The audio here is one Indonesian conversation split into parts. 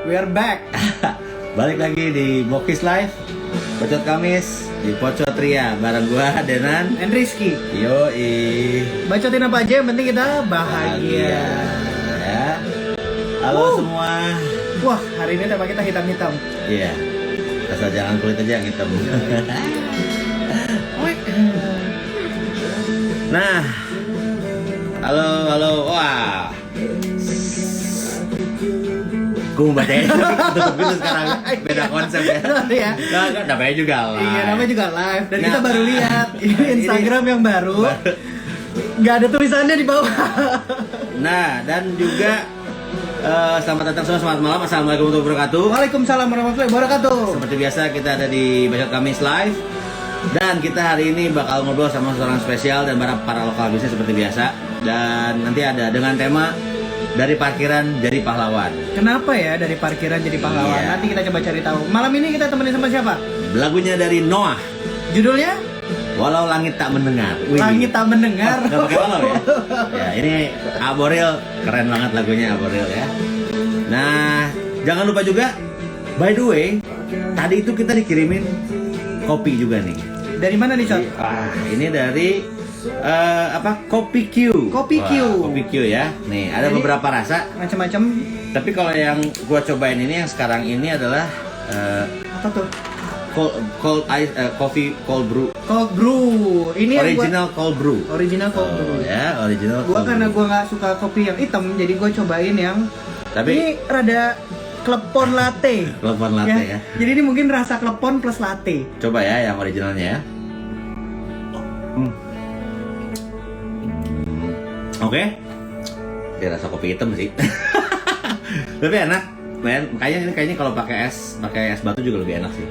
We are back. Balik lagi di Bokis Live Bacot Kamis di Pocot Ria bareng gua Denan And Rizky. Yoi. Bacotin apa aja, yang penting kita bahagia. Ya. Halo semua. Wah, hari ini tema kita hitam-hitam. Iya. Asal jangan kulit aja yang hitam. Nah. Halo. Wah. Gue mau bacain tutup gitu sekarang. Beda konsep ya. Iya. Nah, namanya juga live. Iya, namanya juga live. Dan Nah. kita baru lihat ini Instagram yang baru. Nggak ada tulisannya di bawah. Nah, dan juga selamat datang semua, selamat malam. Assalamualaikum warahmatullahi wabarakatuh. Waalaikumsalam warahmatullahi wabarakatuh. Seperti biasa kita ada di Bacot Kamis Live. Dan kita hari ini bakal ngobrol sama seorang spesial dan para lokal bisnis seperti biasa. Dan nanti ada dengan tema dari parkiran jadi pahlawan. Kenapa ya dari parkiran jadi pahlawan? Iya. Nanti kita coba cari tahu. Malam ini kita temenin sama siapa? Lagunya dari Noah, Judulnya Walau Langit Tak Mendengar. Wih. Langit Tak Mendengar. Nggak pakai walau ya? Ya, ini Aboril, keren banget lagunya Aboril ya. Nah, jangan lupa juga, by the way, tadi itu kita dikirimin kopi juga nih. Dari mana nih, Cot? Ini dari Kopi Q. Kopi Q. Kopi Q ya. Nih, ada Jadi, beberapa rasa. Macam-macam. Tapi kalau yang gua cobain ini yang sekarang ini adalah Apa tuh? cold ice coffee cold brew. Cold brew. Ini yang Original cold brew. Original cold brew. Ya, original. Gua cold karena brew. gua nggak suka kopi yang hitam, jadi gua cobain yang Tapi ini rada klepon latte. telepon latte ya. Jadi ini mungkin rasa klepon plus latte. Coba ya yang originalnya ya. Oke. Ya rasa kopi hitam sih. Tapi enak, men. Kayaknya kalau pakai es batu juga lebih enak sih.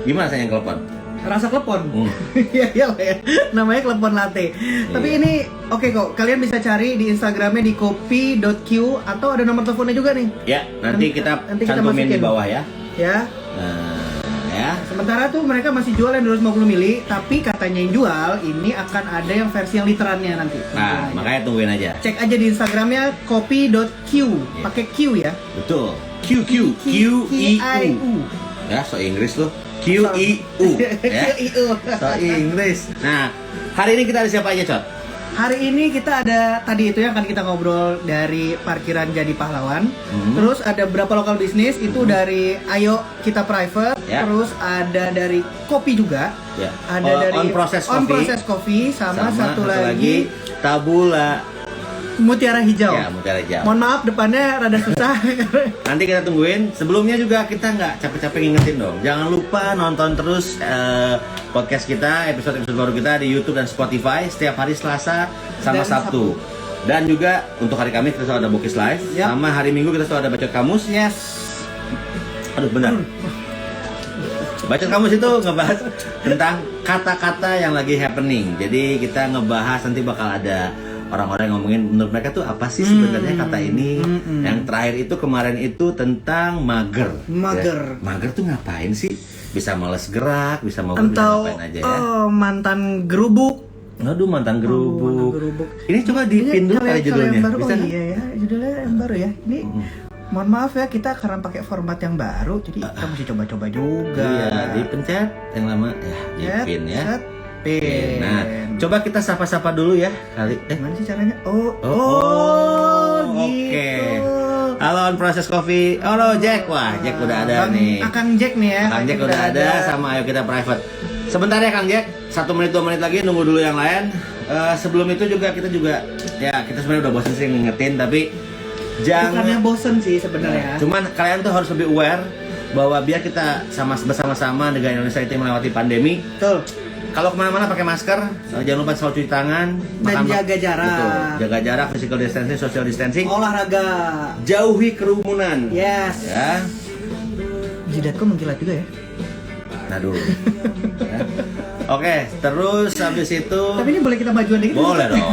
Gimana rasanya yang telepon? Rasa klepon. Iya ya. Namanya klepon latte. Tapi ini oke kok. Kalian bisa cari di Instagramnya di kopi.q atau ada nomor teleponnya juga nih. Ya, nanti kita cantumin di masukin. bawah ya. Ya. Nah, ya. Sementara tuh mereka masih jual yang 250 mili, tapi katanya yang jual ini akan ada yang versi yang literannya nanti. Nah, makanya tungguin aja. Cek aja di Instagramnya kopi.q, pakai Q ya. Betul. QQ QIU. Ya, so Inggris loh. QIU ya. QIU. So Inggris. Nah, hari ini kita ada siapa aja, Cot? Hari ini kita ada tadi itu yang akan kita ngobrol dari parkiran jadi pahlawan. Terus ada berapa lokal bisnis itu dari Ayo Kita Private. Ya. Terus ada dari kopi juga. Ya. Ada dari On Process Coffee. sama satu lagi Tabula. Mutiara Hijau. Ya, Mutiara Hijau. Mohon maaf depannya rada susah. Nanti kita tungguin. Sebelumnya juga kita nggak capek-capek ngingetin dong. Jangan lupa nonton terus podcast kita, episode baru kita di YouTube dan Spotify setiap hari Selasa sama Dan Sabtu. Dan juga untuk hari Kamis kita selalu ada Bokis Live. Yap. Sama hari Minggu kita selalu ada Bacot Kamus. Yes. Aduh, benar. Bacot Kamus itu ngebahas tentang kata-kata yang lagi happening. Jadi kita ngebahas nanti bakal ada orang-orang yang ngomongin menurut mereka tuh apa sih sebenarnya kata ini. Yang terakhir itu kemarin itu tentang mager. Mager. Ya. Mager tuh ngapain sih? Bisa males gerak, bisa mau bisa Atau ngapain aja ya. mantan gerubuk. Aduh, mantan gerubuk. gerubuk. Ini coba dipin dulu kali judulnya. Yang baru. Bisa? Oh iya ya, judulnya yang baru ya. Ini mohon maaf ya, kita karena pakai format yang baru, jadi kita mesti coba-coba juga. Iya, dipencet yang lama ya, dipin ya. Set, pin. Nah, coba kita sapa-sapa dulu ya kali. Gimana sih caranya? Oke. Gitu. Halo On Process Coffee. Halo Jack. Wah, Jack udah ada nih. Akang Jack nih ya. Kang Jack udah ada sama Ayo Kita Private. Sebentar ya Kang Jack. 1 menit 2 menit lagi nunggu dulu yang lain. Sebelum itu juga kita kita sebenarnya udah bosan sih ngingetin, tapi Bukannya bosen sih sebenarnya. Cuman kalian tuh harus lebih aware bahwa biar kita bersama-sama negara Indonesia itu melewati pandemi. Betul. Kalau kemana-mana pakai masker, jangan lupa selalu cuci tangan, Dan jaga jarak. Betul, jaga jarak, physical distancing, social distancing, Olahraga. jauhi kerumunan. Yes. Ya, Jidatku mengkilat juga ya. nah dulu. Ya. Oke, terus habis itu. Tapi ini boleh kita majuan dikit? Boleh dong.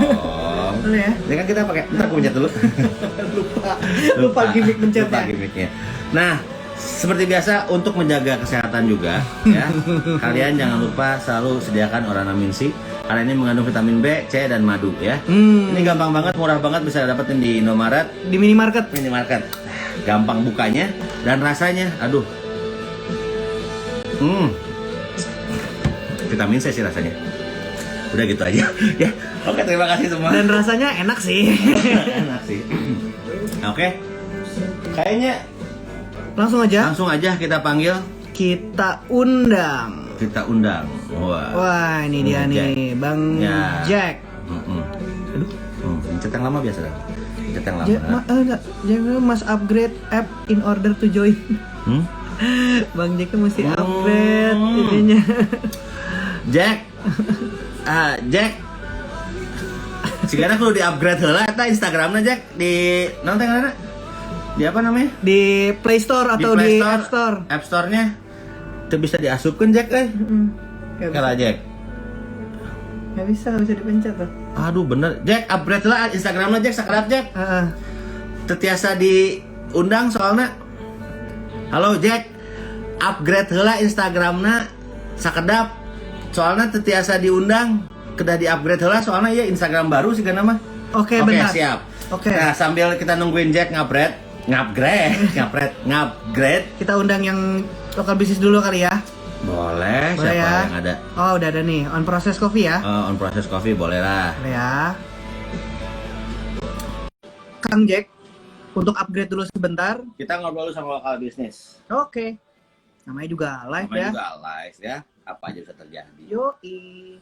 Boleh ya. Ini kan kita pakai. Ntar aku pencet dulu. Lupa gimmick mencetnya. Lupa gimmicknya. Nah, seperti biasa untuk menjaga kesehatan juga ya. Kalian jangan lupa selalu sediakan Oranamin C karena ini mengandung vitamin B, C dan madu ya. Ini gampang banget, murah banget, bisa dapetin di Indomaret, Di minimarket. Gampang bukanya. Dan rasanya, aduh. Vitamin C sih rasanya. Udah gitu aja. Ya. Oke, terima kasih semua. Dan rasanya enak sih. Enak sih. Oke. Kayaknya Langsung aja kita panggil, kita undang. Wah, ini dia Jack. nih, Bang Ya. Jack. Aduh. Pencet yang lama biasa kan? Pencet yang lama. Enggak, jangan Mas upgrade app in order to join. Bang Jack mesti upgrade ininya. Jack. Jack. Sekarang kudu di-upgrade heula eta Instagramna Jack di nonton mana? Di apa namanya? Di Play Store atau di App Store? App Store-nya itu bisa diasupkan Jack Kala Jack. Gak bisa dipencet tuh. Aduh bener Jack, upgrade lah Instagramnya Jack, sakedap Jack. Tetiasa diundang soalnya. Halo Jack, upgrade heula Instagramnya sakedap soalnya tetiasa diundang. Kedah di-upgrade heula soalnya ya Instagram baru sih kan mah. Oke, bentar. Siap. Oke. Nah, sambil kita nungguin Jack ngupgrade. Kita undang yang lokal bisnis dulu kali ya. Boleh siapa ya? yang ada? Oh, udah ada nih. On Process Coffee ya. On Process Coffee boleh lah. Boleh ya. Kang Jack, untuk upgrade dulu sebentar. Kita ngobrol dulu sama lokal bisnis. Oke. Namanya juga live Namanya ya. juga live ya. Apa aja bisa terjadi. Yoi.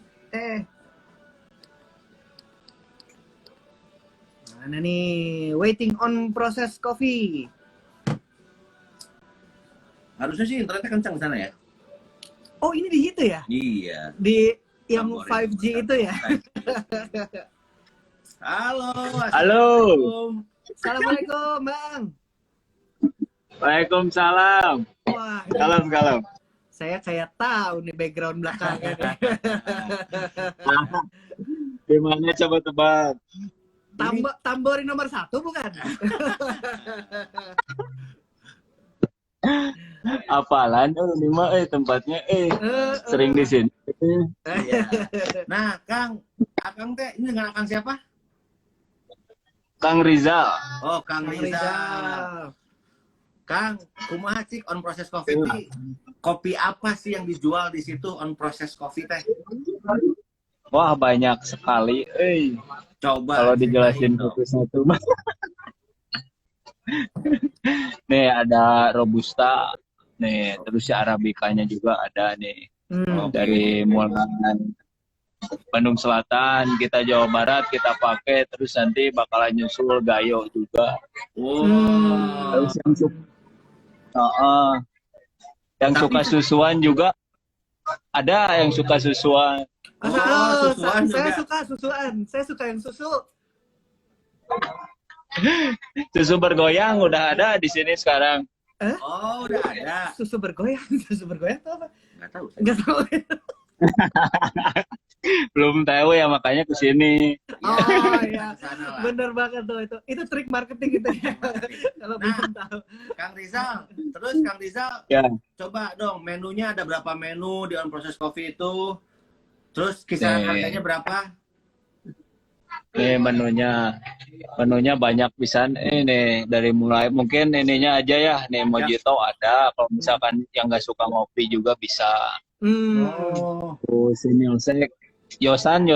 Mana nih? Waiting on Process Coffee. Harusnya sih internetnya kencang sana ya. Oh, ini di itu ya? Iya. Di yang Tamborin 5G itu ya? Halo. Halo. Assalamualaikum, Bang. Waalaikumsalam. Wah, Salam. saya kayak tahu nih background belakangnya nih. Gimana coba tebak? Tamborin nomor 1 bukan? Apalan lima tempatnya sering di sini. Iya. Nah, Akang teh ini dengan Akang siapa? Kang Rizal. Oh, Kang Rizal. Kang, kumaha cik On Process Coffee teh? Kopi apa sih yang dijual di situ On Process Coffee teh? Wah, banyak sekali. Coba Kalau dijelasin satu-satu. Nih ada Robusta. Nih, terus si Arabikanya juga ada nih. Dari mulai Bandung Selatan, kita Jawa Barat kita pakai, terus nanti bakalan nyusul Gayo juga. Terus yang suka susuan juga ada yang suka susuan. Susuan saya juga. suka susuan. Saya suka yang susu. Susu bergoyang udah ada di sini sekarang. Oh, udah ada. Susu bergoyang. Susu bergoyang itu apa? Nggak tahu. Nggak tahu. Belum tahu ya makanya ke sini. Oh iya, Sana lah. bener banget tuh itu. Itu trik marketing gitu ya. Kalau belum tahu. Kang Rizal, terus Kang Rizal, Ya. coba dong menunya ada berapa menu di On Process Coffee itu? Terus kisaran harganya berapa? Menunya banyak pisan. Nih dari mulai mungkin ininya aja ya. Nih mojito ada. Kalau misalkan yang nggak suka ngopi juga bisa. Terus ini Yosan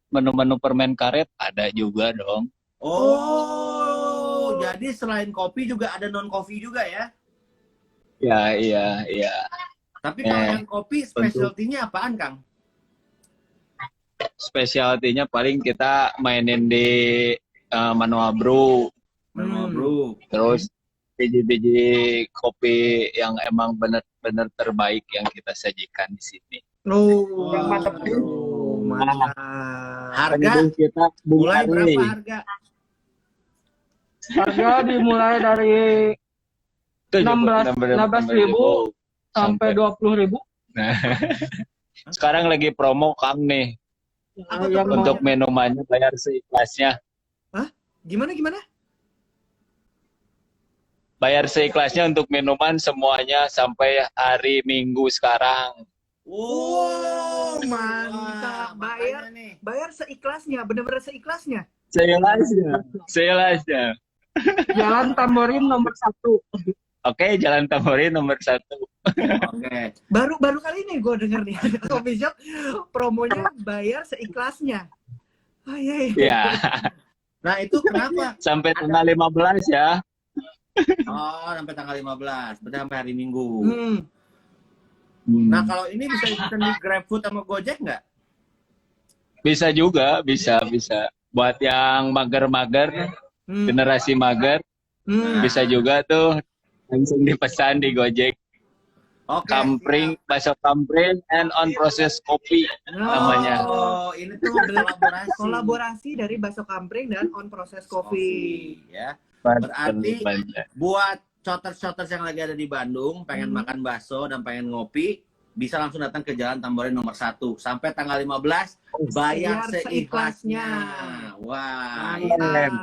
menu-menu permen karet ada juga dong. Oh, jadi selain kopi juga ada non kopi juga ya? Ya iya. Tapi kalau yang kopi specialty-nya apaan, Kang? Spesialtinya paling kita mainin di manual brew. Manual brew. Terus biji-biji kopi yang emang benar-benar terbaik yang kita sajikan di sini. Yang mantap. Harga kita mulai berapa harga? Harga dimulai dari 16.000 sampai 20.000. Nah, sekarang lagi promo Kang nih. Untuk minumannya bayar seikhlasnya. Hah? Gimana? Bayar seikhlasnya untuk minuman semuanya sampai hari Minggu sekarang. Wow, mantap. Makanya nih. Bayar seikhlasnya, bener-bener seikhlasnya. Seikhlasnya. Jalan Tamborin nomor 1. Oke, Jalan Tamborin nomor 1. Oke. Baru kali ini gue denger nih coffee shop promonya bayar seikhlasnya. Oh iya. Ya, Nah, itu kenapa? sampai tanggal 15 ya. Oh, sampai tanggal 15, berarti sampai hari Minggu. Hmm. Nah, kalau ini bisa ikutan di GrabFood sama Gojek nggak? Bisa juga, bisa. Buat yang mager-mager, Hmm. generasi mager, Hmm. bisa juga tuh langsung dipesan di Gojek. Oke. Kampring, bakso kampring, and on process kopi namanya. Oh, ini tuh Kolaborasi dari Bakso Kampring dan On Process Coffee. Ya. Berarti buat shoters yang lagi ada di Bandung, pengen makan bakso dan pengen ngopi, bisa langsung datang ke Jalan Tamborin nomor 1 sampai tanggal 15 bayar seikhlasnya. Wah, ini keren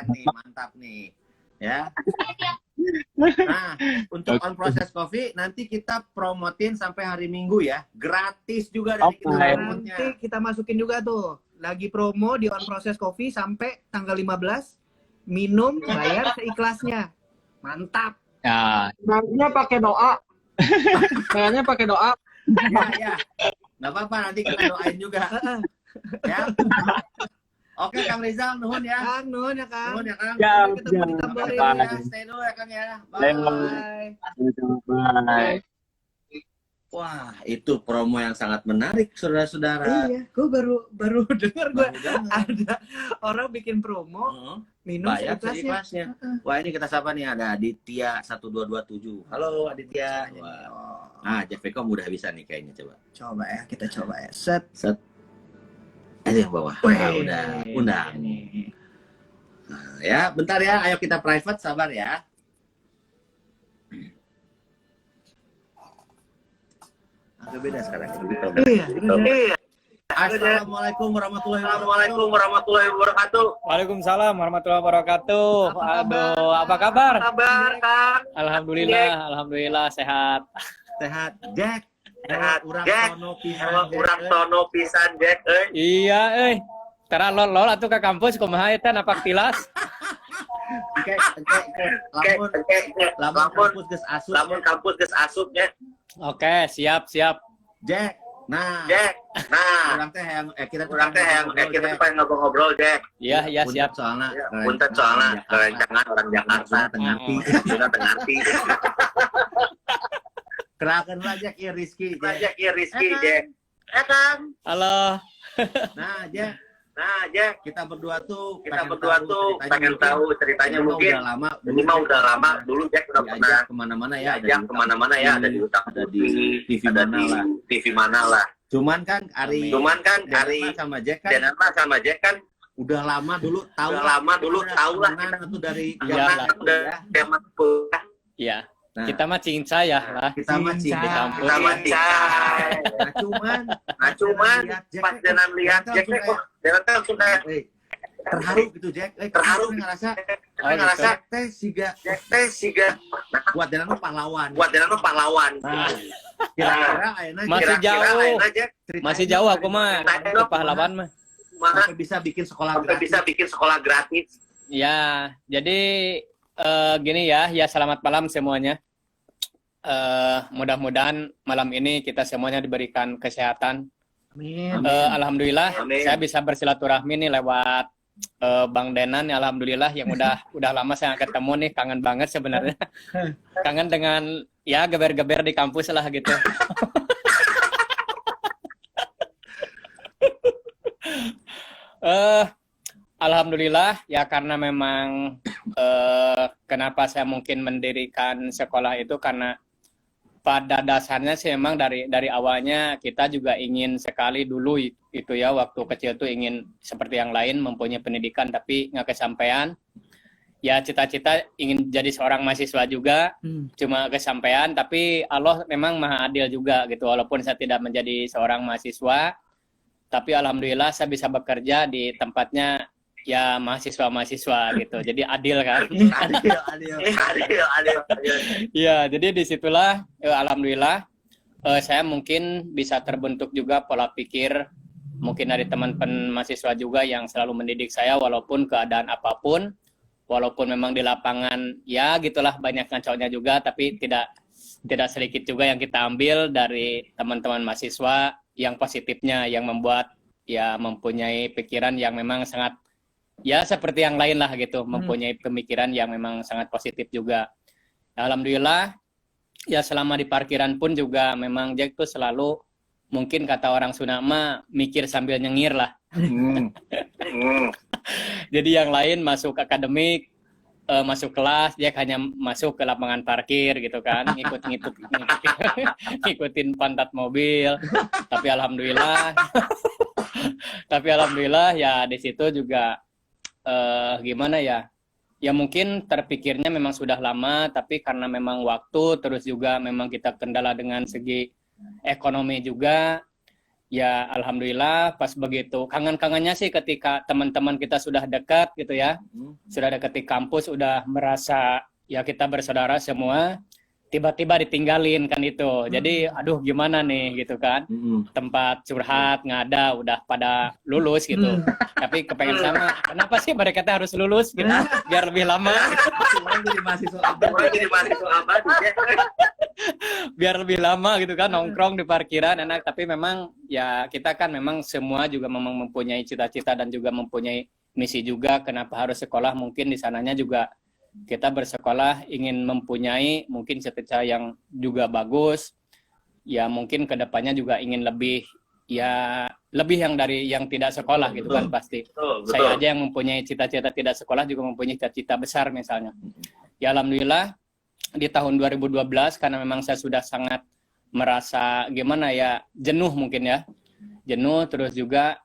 nih, mantap nih. Ya. Nah, untuk On Process Coffee nanti kita promotin sampai hari Minggu ya. Gratis juga dari kita promotnya. Nanti kita masukin juga tuh. Lagi promo di On Process Coffee sampai tanggal 15. Minum bayar seikhlasnya. Mantap. Ya, Bayarnya pakai doa. Bayarnya pakai doa. Ya. Nggak apa-apa, nanti kita doain juga. Ya. Oke, Kang Rizal, nuhun ya. Kang, nuhun ya Kang. Nuhun ya, Kang. Sampai ketemu di Tamborin Bye. ya. Stay dulu ya, Kang ya. Bye. bye. Wah, itu promo yang sangat menarik, saudara-saudara. Iya, gue baru dengar gue Mudah-mudahan. ada orang bikin promo Heeh. minum Bayar seikhlasnya. seikhlasnya. Wah, ini kita sapa nih, ada Aditya 1227. Halo Aditya. Wah. Ah, Jeff Eko udah bisa nih kayaknya, coba. Coba ya, kita coba ya. Set. Set. Ada yang bawah. Ah, udah undang. Nah, ya, bentar ya. Ayo kita private, sabar ya. Agak beda sekarang. Iya. Assalamualaikum warahmatullahi wabarakatuh. Waalaikumsalam warahmatullahi wabarakatuh. Aduh, apa kabar? Kabar, Kang. Alhamdulillah sehat. Sehat, Jack. Sehat, Urang sono pisan Jack Iya, tara lol atuh ke kampus kumaha eta napak tilas. Lamun kampus geus asupnya. Oke, siap. Jack. Nah, urang teh hayang kita pengen ngobrol Jack. Iya, siap. Soalnya Punten soalnya kerencangan orang Jakarta ngerti. Kerakan lah Jack, ya Rizky. Jack Jack. Kang. Halo. Nah, Jack. Kita berdua tuh pengen tahu ceritanya mungkin. Ini mah udah lama dulu Jack udah pernah kemana-mana ya. ada di Utang ada di TV mana lah. Cuman kan Ari sama Jack kan udah lama dulu tahu lah itu dari zaman kuliah. Iya. Nah, Kita mah cincai ya lah. kita mah Di cinta. kampus. Kita mah cai. Nah, cuman Pas Denan lihat Jack Denan kan langsung kayak terharu gitu Jack. Terharu. ngerasa ngerasa teh siga siga buat Denan mah pahlawan. pahlawan. Nah, kira-kira ayeuna Masih jauh. ayeuna, Jack, Masih jauh aku mah ke pahlawan mah. mana sampai bisa bikin sekolah sampai gratis. bisa bikin sekolah gratis. Ya, jadi gini ya selamat malam semuanya. Mudah-mudahan malam ini kita semuanya diberikan kesehatan. Amin. Alhamdulillah, Amin. saya bisa bersilaturahmi nih lewat Bang Denan. Alhamdulillah yang udah lama saya nggak ketemu nih, kangen banget sebenarnya. Kangen dengan ya geber-geber di kampus lah gitu. Alhamdulillah ya karena memang kenapa saya mungkin mendirikan sekolah itu karena pada dasarnya sih memang dari awalnya kita juga ingin sekali dulu itu ya waktu kecil tuh ingin seperti yang lain mempunyai pendidikan tapi nggak kesampaian. Ya cita-cita ingin jadi seorang mahasiswa juga, cuma kesampaian, tapi Allah memang maha adil juga gitu, walaupun saya tidak menjadi seorang mahasiswa, tapi alhamdulillah saya bisa bekerja di tempatnya ya mahasiswa-mahasiswa gitu, jadi adil kan. Adil. Ya, jadi disitulah alhamdulillah saya mungkin bisa terbentuk juga pola pikir, mungkin dari teman-teman mahasiswa juga yang selalu mendidik saya walaupun keadaan apapun. walaupun memang di lapangan ya gitulah banyak ngaconya juga, tapi tidak sedikit juga yang kita ambil dari teman-teman mahasiswa yang positifnya, yang membuat ya mempunyai pikiran yang memang sangat ya seperti yang lain lah gitu, mempunyai pemikiran yang memang sangat positif juga. Alhamdulillah ya selama di parkiran pun juga memang Jack tuh selalu mungkin kata orang Sunda mah mikir sambil nyengir lah. Jadi yang lain masuk akademik, masuk kelas, dia hanya masuk ke lapangan parkir gitu kan, ngikutin pantat mobil. Tapi alhamdulillah ya di situ juga gimana ya? Ya mungkin terpikirnya memang sudah lama, tapi karena memang waktu, terus juga memang kita kendala dengan segi ekonomi juga. Ya alhamdulillah pas begitu kangen-kangennya sih ketika teman-teman kita sudah dekat gitu ya, sudah dekat di kampus, udah merasa ya kita bersaudara semua, tiba-tiba ditinggalin kan itu. Jadi aduh gimana nih gitu kan, tempat curhat nggak ada, udah pada lulus gitu. Tapi kepengen sama, kenapa sih mereka harus lulus gitu biar lebih lama. Orang jadi mahasiswa abadi. Biar lebih lama gitu kan nongkrong di parkiran enak. Tapi memang ya kita kan memang semua juga memang mempunyai cita-cita dan juga mempunyai misi juga kenapa harus sekolah. Mungkin di sananya juga kita bersekolah ingin mempunyai mungkin cita-cita yang juga bagus, ya mungkin kedepannya juga ingin lebih yang dari yang tidak sekolah gitu kan pasti. Betul. Saya aja yang mempunyai cita-cita tidak sekolah juga mempunyai cita-cita besar misalnya. Ya alhamdulillah di tahun 2012 karena memang saya sudah sangat merasa gimana ya, jenuh mungkin ya. Jenuh, terus juga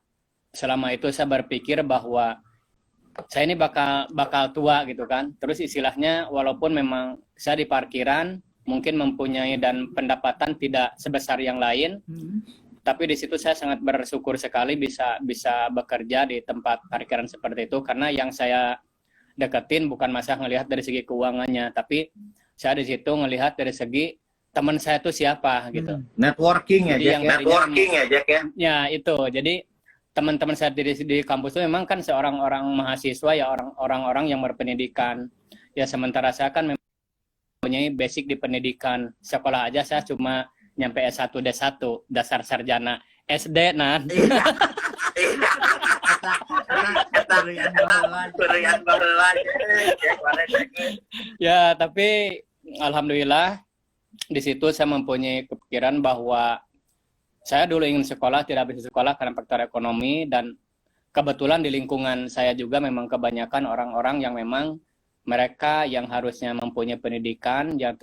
selama itu saya berpikir bahwa saya ini bakal tua gitu kan. Terus istilahnya walaupun memang saya di parkiran mungkin mempunyai dan pendapatan tidak sebesar yang lain, tapi di situ saya sangat bersyukur sekali bisa bekerja di tempat parkiran seperti itu, karena yang saya deketin bukan masalah ngelihat dari segi keuangannya, tapi saya di situ ngelihat dari segi teman saya itu siapa gitu. Networking ya, Jack. Networking ya, Jack ya. Ya itu. Jadi teman-teman saya di kampus itu memang kan seorang orang mahasiswa ya, orang-orang yang berpendidikan. Ya sementara saya kan mempunyai basic di pendidikan. Sekolah aja saya cuma nyampe S1 D1, dasar sarjana. SD nan. Ya, tapi alhamdulillah di situ saya mempunyai kepikiran bahwa saya dulu ingin sekolah, tidak bisa sekolah karena faktor ekonomi, dan kebetulan di lingkungan saya juga memang kebanyakan orang-orang yang memang mereka yang harusnya mempunyai pendidikan yang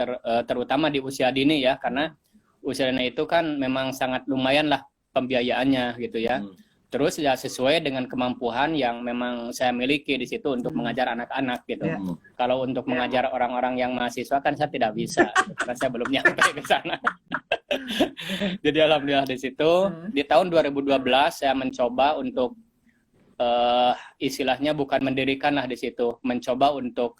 terutama di usia dini ya, karena usia dini itu kan memang sangat lumayan lah pembiayaannya gitu ya. Terus ya sesuai dengan kemampuan yang memang saya miliki di situ untuk mengajar anak-anak gitu. Kalau untuk mengajar orang-orang yang mahasiswa kan saya tidak bisa, karena saya belum nyampe ke sana. Jadi alhamdulillah di situ di tahun 2012 saya mencoba untuk istilahnya bukan mendirikan lah di situ, mencoba untuk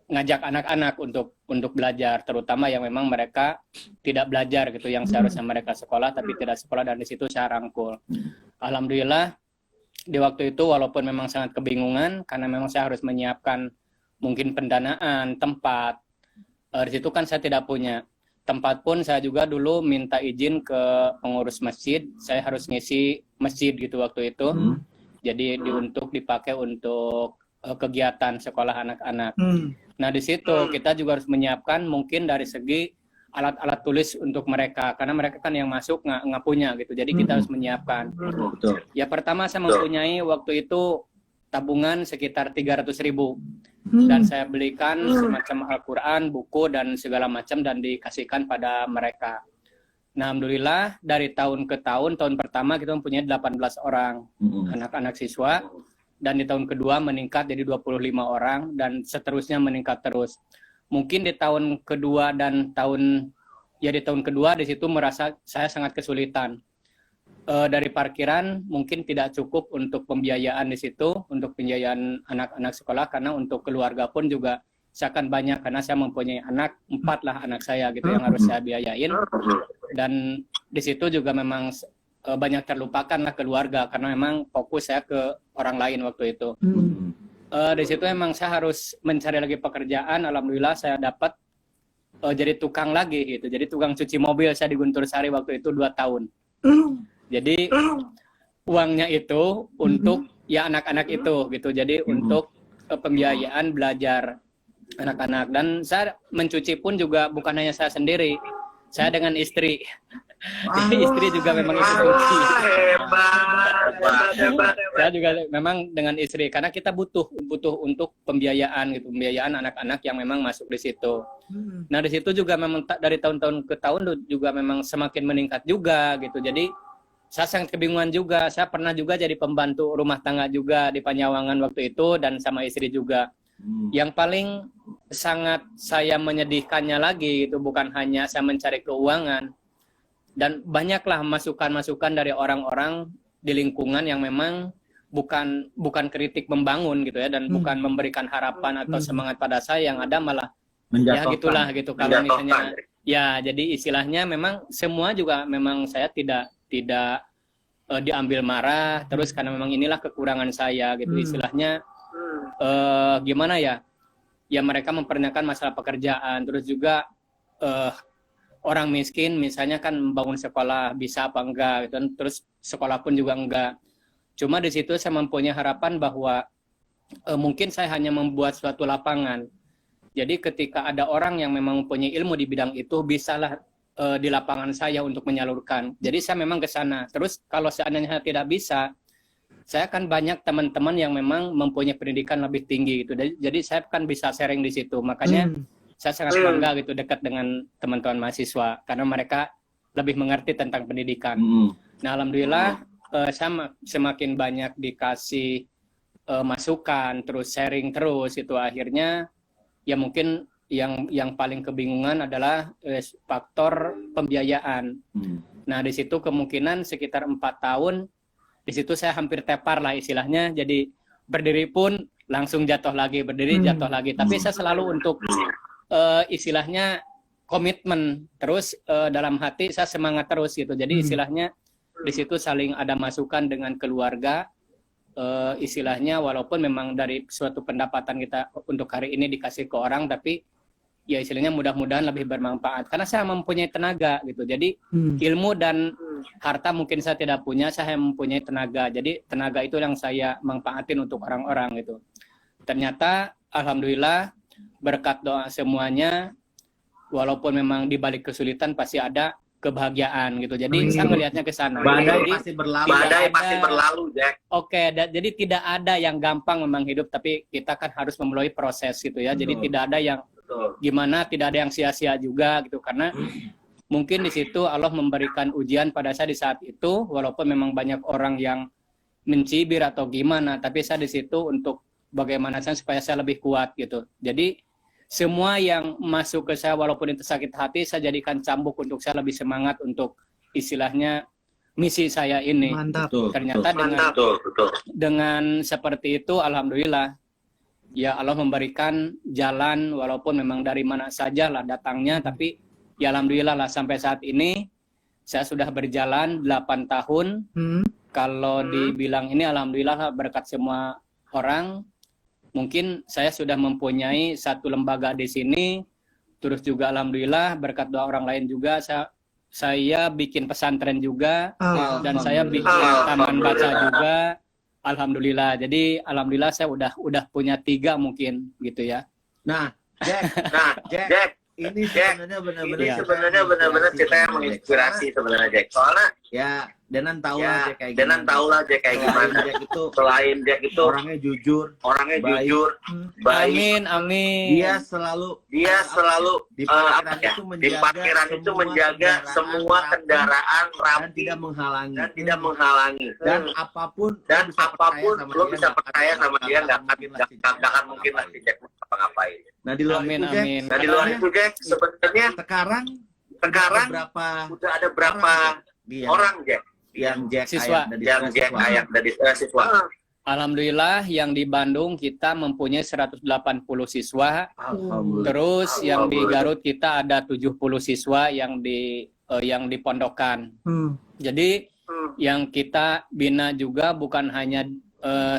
ngajak anak-anak untuk belajar, terutama yang memang mereka tidak belajar gitu, yang seharusnya mereka sekolah tapi tidak sekolah, dan di situ saya rangkul. Alhamdulillah di waktu itu walaupun memang sangat kebingungan karena memang saya harus menyiapkan mungkin pendanaan, tempat. Di situ kan saya tidak punya tempat pun, saya juga dulu minta izin ke pengurus masjid, saya harus ngisi masjid gitu waktu itu. Jadi untuk dipakai untuk kegiatan sekolah anak-anak. Nah di situ kita juga harus menyiapkan mungkin dari segi alat-alat tulis untuk mereka, karena mereka kan yang masuk nggak punya gitu. Jadi kita harus menyiapkan. Betul. Ya pertama saya mempunyai waktu itu tabungan sekitar 300.000 dan saya belikan semacam Al-Quran, buku dan segala macam dan dikasihkan pada mereka. Nah alhamdulillah dari tahun ke tahun pertama kita mempunyai 18 orang anak-anak siswa. Dan di tahun kedua meningkat jadi 25 orang dan seterusnya meningkat terus. Mungkin di tahun kedua dan di tahun kedua di situ merasa saya sangat kesulitan. Dari parkiran mungkin tidak cukup untuk pembiayaan di situ, untuk pembiayaan anak-anak sekolah, karena untuk keluarga pun juga saya akan banyak, karena saya mempunyai anak 4 lah anak saya gitu yang harus saya biayain. Dan di situ juga memang banyak terlupakan lah keluarga, karena memang fokus saya ke orang lain waktu itu. Di situ emang saya harus mencari lagi pekerjaan. Alhamdulillah saya dapat jadi tukang lagi gitu. Jadi tukang cuci mobil saya di Guntur Sari waktu itu 2 tahun. Jadi uangnya itu untuk ya anak-anak itu gitu. Jadi untuk pembiayaan belajar anak-anak. Dan saya mencuci pun juga bukan hanya saya sendiri. Saya dengan istri. Istri juga memang ikut cuci. Saya juga memang dengan istri karena kita butuh untuk pembiayaan gitu, pembiayaan anak-anak yang memang masuk di situ. Nah, di situ juga memang dari tahun-tahun ke tahun juga memang semakin meningkat juga gitu. Jadi saya sangat kebingungan juga. Saya pernah juga jadi pembantu rumah tangga juga di Panyawangan waktu itu dan sama istri juga. Yang paling sangat saya menyedihkannya lagi itu bukan hanya saya mencari keuangan dan banyaklah masukan-masukan dari orang-orang di lingkungan yang memang bukan kritik membangun gitu ya dan bukan memberikan harapan atau semangat pada saya, yang ada malah ya gitulah gitu kalau misalnya ya jadi istilahnya memang semua juga memang saya tidak diambil marah terus karena memang inilah kekurangan saya gitu istilahnya. Gimana ya mereka mempertanyakan masalah pekerjaan, terus juga orang miskin misalnya kan membangun sekolah bisa apa enggak gitu, terus sekolah pun juga enggak. Cuma di situ saya mempunyai harapan bahwa mungkin saya hanya membuat suatu lapangan. Jadi ketika ada orang yang memang mempunyai ilmu di bidang itu, bisalah di lapangan saya untuk menyalurkan. Jadi saya memang ke sana. Terus kalau seandainya tidak bisa, saya kan banyak teman-teman yang memang mempunyai pendidikan lebih tinggi gitu. Jadi saya kan bisa sharing di situ. Makanya saya sangat bangga gitu dekat dengan teman-teman mahasiswa karena mereka lebih mengerti tentang pendidikan. Nah, alhamdulillah saya semakin banyak dikasih masukan, terus sharing terus itu akhirnya ya mungkin yang paling kebingungan adalah faktor pembiayaan. Nah, di situ kemungkinan sekitar 4 tahun di situ saya hampir tepar lah istilahnya, jadi berdiri pun langsung jatuh lagi, berdiri jatuh lagi. Tapi saya selalu untuk istilahnya komitmen terus dalam hati saya semangat terus gitu. Jadi istilahnya di situ saling ada masukan dengan keluarga, istilahnya walaupun memang dari suatu pendapatan kita untuk hari ini dikasih ke orang, tapi ya istilahnya mudah-mudahan lebih bermanfaat karena saya mempunyai tenaga gitu. Jadi ilmu dan harta mungkin saya tidak punya, saya mempunyai tenaga. Jadi tenaga itu yang saya manfaatin untuk orang-orang gitu. Ternyata alhamdulillah berkat doa semuanya, walaupun memang di balik kesulitan pasti ada kebahagiaan gitu. Jadi saya melihatnya ke sana. Badai Jadi, pasti berlalu. Badai pasti berlalu, Jack. Oke, jadi tidak ada yang gampang memang hidup, tapi kita kan harus melalui proses gitu ya. Jadi tidak ada yang gimana, tidak ada yang sia-sia juga gitu, karena mungkin di situ Allah memberikan ujian pada saya di saat itu, walaupun memang banyak orang yang mencibir atau gimana, tapi saya di situ untuk bagaimana saya supaya saya lebih kuat gitu. Jadi semua yang masuk ke saya walaupun itu sakit hati, saya jadikan cambuk untuk saya lebih semangat untuk istilahnya misi saya ini. Mantap. Ternyata dengan seperti itu alhamdulillah ya Allah memberikan jalan walaupun memang dari mana saja lah datangnya, tapi ya alhamdulillah lah sampai saat ini saya sudah berjalan 8 tahun. Kalau dibilang ini alhamdulillah lah berkat semua orang. Mungkin saya sudah mempunyai satu lembaga di sini, terus juga alhamdulillah berkat doa orang lain juga saya bikin pesantren juga, dan saya bikin taman baca juga. Alhamdulillah. Jadi alhamdulillah saya udah punya 3 mungkin gitu ya. Nah, Jack, ini sebenarnya benar-benar kita yang menginspirasi sebenarnya, Jack. Soalnya ya Denan tahu lah Jack kayak gimana. Selain Jack itu orangnya jujur, baik. Amin. Dia selalu di parkiran itu menjaga semua kendaraan rapi dan tidak menghalangi. Dan apapun lo bisa percaya sama dia, nggak akan mungkin lah si Jack ngapa-ngapain. Nah, di luar itu Jack sebenarnya sekarang udah ada berapa orang Jack yang Jack ayak dari siswa. Alhamdulillah yang di Bandung kita mempunyai 180 siswa. Terus yang di Garut kita ada 70 siswa yang dipondokan. Jadi yang kita bina juga bukan hanya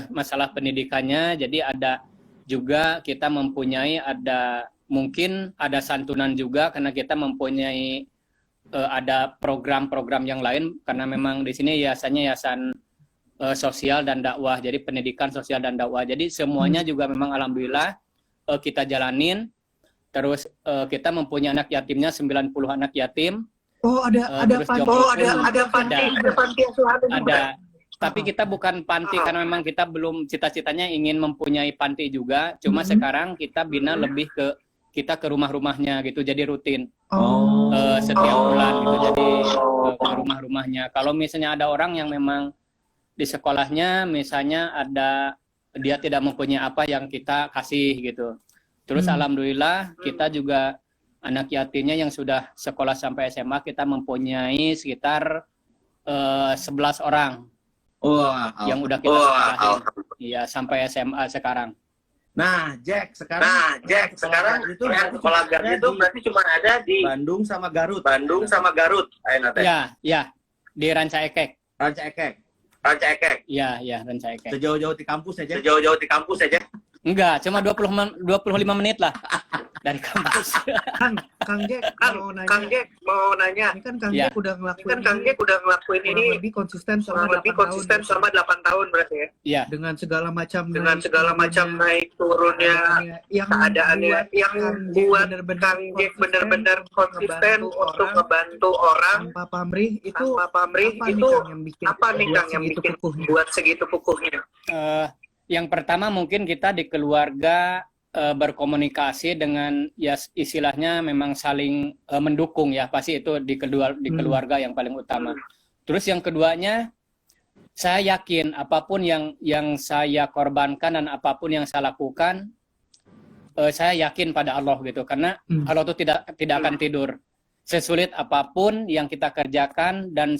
masalah pendidikannya. Jadi ada juga kita mempunyai mungkin ada santunan juga karena kita mempunyai ada program-program yang lain karena memang di sini yayasan sosial dan dakwah. Jadi pendidikan sosial dan dakwah. Jadi semuanya juga memang alhamdulillah kita jalanin. Terus kita mempunyai anak yatimnya 90 anak yatim. Oh, ada panti asuhan. Ada. Tapi kita bukan panti karena memang kita belum cita-citanya ingin mempunyai panti juga. Cuma sekarang kita bina lebih ke kita ke rumah-rumahnya gitu. Jadi rutin. Setiap bulan gitu. Jadi ke rumah-rumahnya. Kalau misalnya ada orang yang memang di sekolahnya misalnya dia tidak mempunyai apa yang kita kasih gitu. Terus alhamdulillah kita juga anak yatimnya yang sudah sekolah sampai SMA kita mempunyai sekitar 11 orang. Yang udah kita sekolahin. Iya, sampai SMA sekarang. Nah, Jack, sekarang itu sekolah Garut itu berarti cuma ada di Bandung sama Garut. Ya, di Ranca Ekek. Ranca Ekek. Iya, Ranca Ekek. Sejauh-jauh di kampus aja. Enggak, cuma 25 menit lah dari kampus. Kang Jack mau nanya. Ini kan Kang Ya. Jack udah ngelakuin ini lebih konsisten selama 8 tahun berarti ya. Iya. dengan segala macam naik turunnya keadaannya yang buat Kang Jack benar-benar konsisten untuk ngebantu orang tanpa pamrih itu apa nih Kang yang bikin buat segitu kukuhnya? Yang pertama mungkin kita di keluarga berkomunikasi dengan ya istilahnya memang saling mendukung ya, pasti itu di keluarga yang paling utama. Terus yang keduanya, saya yakin apapun yang saya korbankan dan apapun yang saya lakukan, saya yakin pada Allah gitu, karena Allah itu tidak akan tidur. Sesulit apapun yang kita kerjakan dan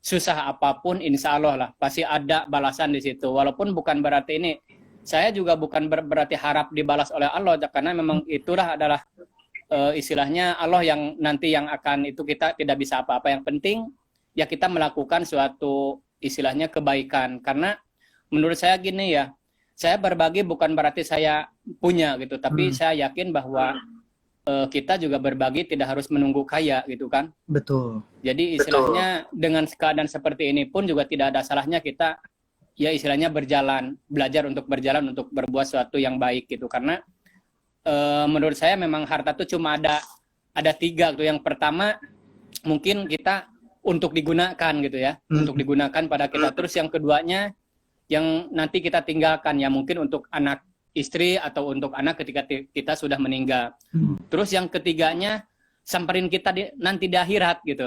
susah apapun, insya Allah lah pasti ada balasan di situ. Walaupun bukan berarti ini, saya juga bukan berarti harap dibalas oleh Allah, karena memang itulah adalah istilahnya Allah yang nanti yang akan itu, kita tidak bisa apa-apa. Yang penting ya kita melakukan suatu istilahnya kebaikan. Karena menurut saya gini ya, saya berbagi bukan berarti saya punya gitu, tapi saya yakin bahwa kita juga berbagi tidak harus menunggu kaya gitu kan. Betul. Jadi istilahnya dengan keadaan seperti ini pun juga tidak ada salahnya kita ya istilahnya belajar untuk berjalan untuk berbuat sesuatu yang baik gitu. Karena menurut saya memang harta itu cuma ada 3 gitu. Yang pertama mungkin kita untuk digunakan gitu ya, untuk digunakan pada kita. Terus yang keduanya yang nanti kita tinggalkan ya mungkin untuk anak istri atau untuk anak ketika kita sudah meninggal. Terus yang ketiganya samperin kita nanti di akhirat gitu.